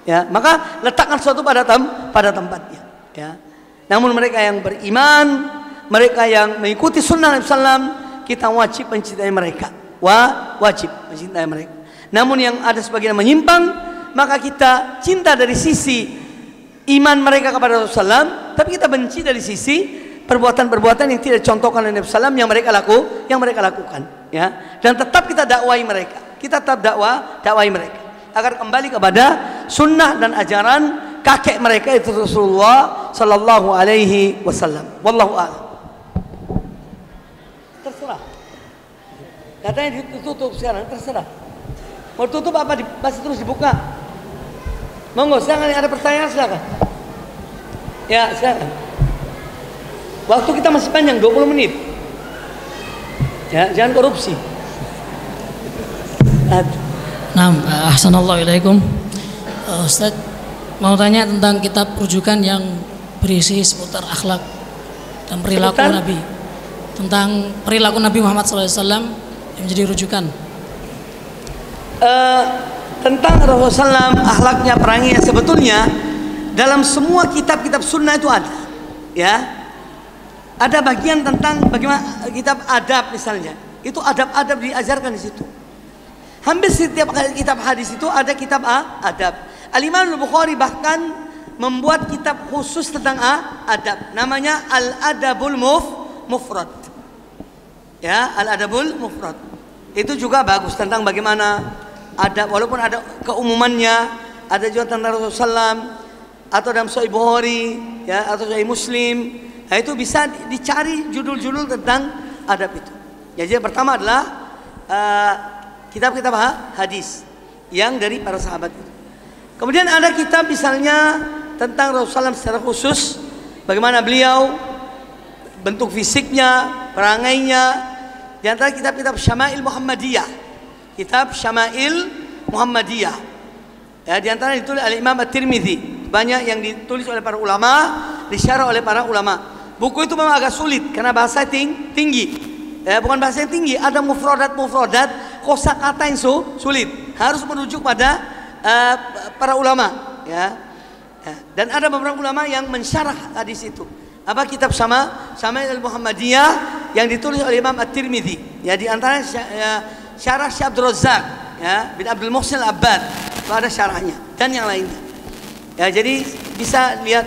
Ya, maka letakkan sesuatu pada tempatnya. Ya. Namun mereka yang beriman, mereka yang mengikuti sunnah Nabi Sallam, kita wajib mencintai mereka. Wajib mencintai mereka. Namun yang ada sebagian menyimpang, maka kita cinta dari sisi iman mereka kepada Rasulullah, tapi kita benci dari sisi perbuatan-perbuatan yang tidak dicontohkan oleh Nabi Sallam yang mereka lakukan. Ya. Dan tetap kita dakwai mereka. Kita tetap dakwai mereka agar kembali kepada sunnah dan ajaran kakek mereka itu Rasulullah sallallahu alaihi wasallam. Wallahu a'lam. Terserah. Katanya ditutup sekarang, terserah. Mau tutup apa masih terus dibuka? Monggo, silakan, ada pertanyaan silakan. Ya, silakan. Waktu kita masih panjang 20 menit. Ya, jangan korupsi. Nah, Assalamualaikum Ustaz, mau tanya tentang kitab rujukan yang berisi seputar akhlak dan perilaku Nabi, tentang perilaku Nabi Muhammad SAW yang menjadi rujukan. Tentang Rasulullah SAW, akhlaknya, peranginya, sebetulnya dalam semua kitab-kitab sunnah itu ada. Ya, ada bagian tentang bagaimana kitab adab misalnya, itu adab-adab diajarkan di situ. Hampir setiap kitab hadis itu ada kitab adab. Al-Imam Al-Bukhari bahkan membuat kitab khusus tentang adab, namanya Al-Adabul Mufrad. Ya, Al-Adabul Mufrad. Itu juga bagus tentang bagaimana adab, walaupun ada keumumannya, ada juga tentang Rasulullah SAW, atau dalam Sahih Bukhari, ya, atau Sahih Muslim. Nah, itu bisa dicari judul-judul tentang adab itu. Ya, jadi pertama adalah kitab-kitab hadis yang dari para sahabat itu. Kemudian ada kitab misalnya tentang Rasulullah SAW secara khusus, bagaimana beliau, bentuk fisiknya, perangainya. Di antara kitab-kitab Syama'il Muhammadiyah, kitab Syama'il Muhammadiyah. Ya, di antara ditulis oleh Imam At-Tirmidzi. Banyak yang ditulis oleh para ulama, disyarah oleh para ulama. Buku itu memang agak sulit karena bahasa tinggi. Ya, bukan bahasa yang tinggi, ada mufradat, kosakata yang sulit. Harus merujuk pada para ulama, ya. Dan ada beberapa ulama yang mensyarah hadis itu. Apa kitab Syama'il Muhammadiyah yang ditulis oleh Imam At-Tirmidzi. Ya, di antara syarah Syekh Abdul Razzaq, ya, bin Abdul Muhsin Al-Abbad, itu ada syarahnya dan yang lainnya. Ya, jadi bisa lihat,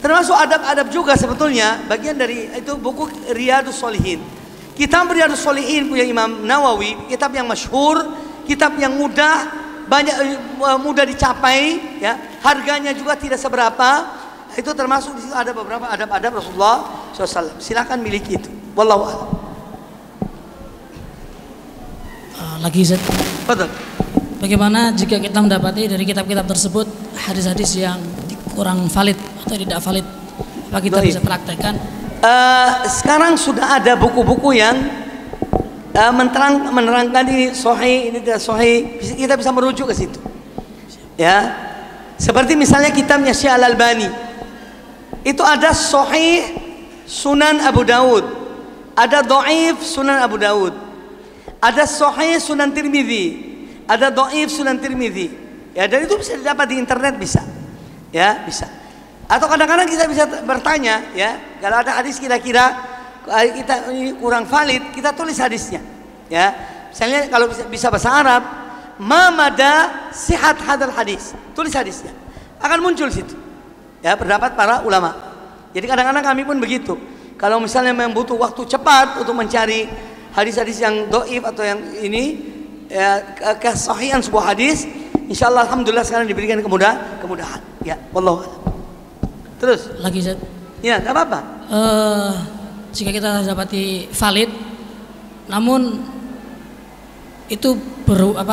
termasuk adab-adab juga sebetulnya bagian dari itu buku Riyadhus Shalihin. Kitab Riyadhus Shalihin punya Imam Nawawi, kitab yang masyhur, kitab yang mudah dicapai, ya, harganya juga tidak seberapa. Itu termasuk di situ ada beberapa adab-adab Rasulullah SAW. Silakan miliki itu. Wallahu a'lam. Lagi Zat. Betul. Bagaimana jika kita mendapati dari kitab-kitab tersebut hadis-hadis yang kurang valid atau tidak valid? Apa kita bisa praktekkan? Sekarang sudah ada buku-buku yang menerangkan ini sahih, ini tidak sahih. Kita bisa merujuk ke situ. Ya, seperti misalnya kitabnya Syekh Al-Albani. Itu ada sahih Sunan Abu Dawud, ada dhaif Sunan Abu Dawud, ada sahih Sunan Tirmidzi, ada dhaif Sunan Tirmidzi. Ya, dan itu bisa didapat di internet, bisa. Ya, bisa. Atau kadang-kadang kita bisa bertanya, ya, kalau ada hadis kira-kira kita ini kurang valid, kita tulis hadisnya. Ya, misalnya kalau bisa bahasa Arab, ma mada sihat hadal hadis, tulis hadisnya, akan muncul situ. Ya, pendapat para ulama. Jadi kadang-kadang kami pun begitu. Kalau misalnya memang butuh waktu cepat untuk mencari hadis-hadis yang dhaif atau yang ini, ya, kesahihan sebuah hadis, insyaallah alhamdulillah sekarang diberikan kemudahan. Ya, wallahu a'lam. Terus lagi Zat. Ya, enggak apa-apa. Jika kita dapati valid, namun itu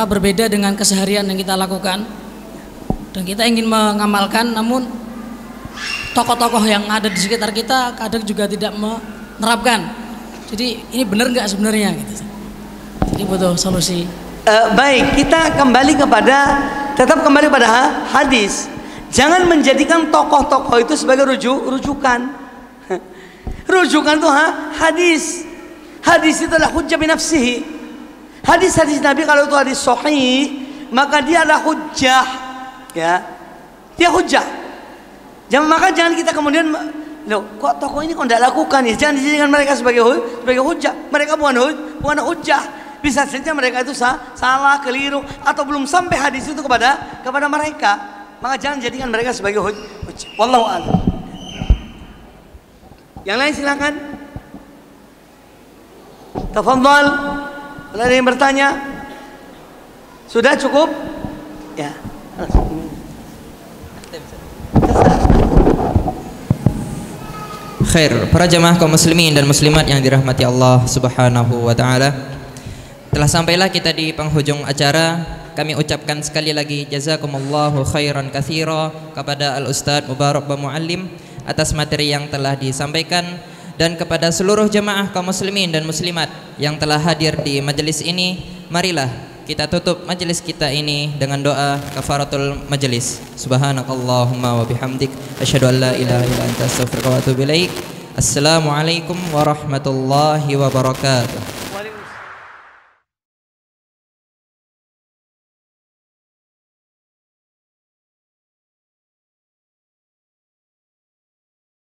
berbeda dengan keseharian yang kita lakukan, dan kita ingin mengamalkan, namun tokoh-tokoh yang ada di sekitar kita kadang juga tidak menerapkan. Jadi ini benar nggak sebenarnya? Gitu. Jadi butuh solusi. Baik, kita tetap kembali pada hadis. Jangan menjadikan tokoh-tokoh itu sebagai rujukan. Rujukan itu hadis. Hadis itu adalah hujjah binafsihi. Hadis-hadis Nabi kalau itu hadis sahih, maka dia adalah hujjah. Ya, Dia hujah. Maka jangan kita kemudian, loh kok tokoh ini kok tidak lakukan ya? Jangan dijadikan mereka sebagai hujah. Mereka bukan hujah. Bisa saja mereka itu salah, keliru, atau belum sampai hadis itu kepada mereka. Maka jangan jadikan mereka sebagai hujah. Wallahu a'lam. Yang lain silakan. Tafadhal. Ada yang bertanya? Sudah cukup? Ya. Khair, para jamaah kaum muslimin dan muslimat yang dirahmati Allah Subhanahu wa taala. Telah sampailah kita di penghujung acara. Kami ucapkan sekali lagi jazakumullahu khairan katsira kepada Al-Ustadz Mubarak Bamuallim atas materi yang telah disampaikan, dan kepada seluruh jamaah kaum muslimin dan muslimat yang telah hadir di majelis ini. Marilah kita tutup majelis kita ini dengan doa kafaratul majelis. Subhanakallahumma wa bihamdik asyhadu an la ilaha illa anta astaghfiruka wa atubu ilaik. Assalamualaikum warahmatullahi wabarakatuh.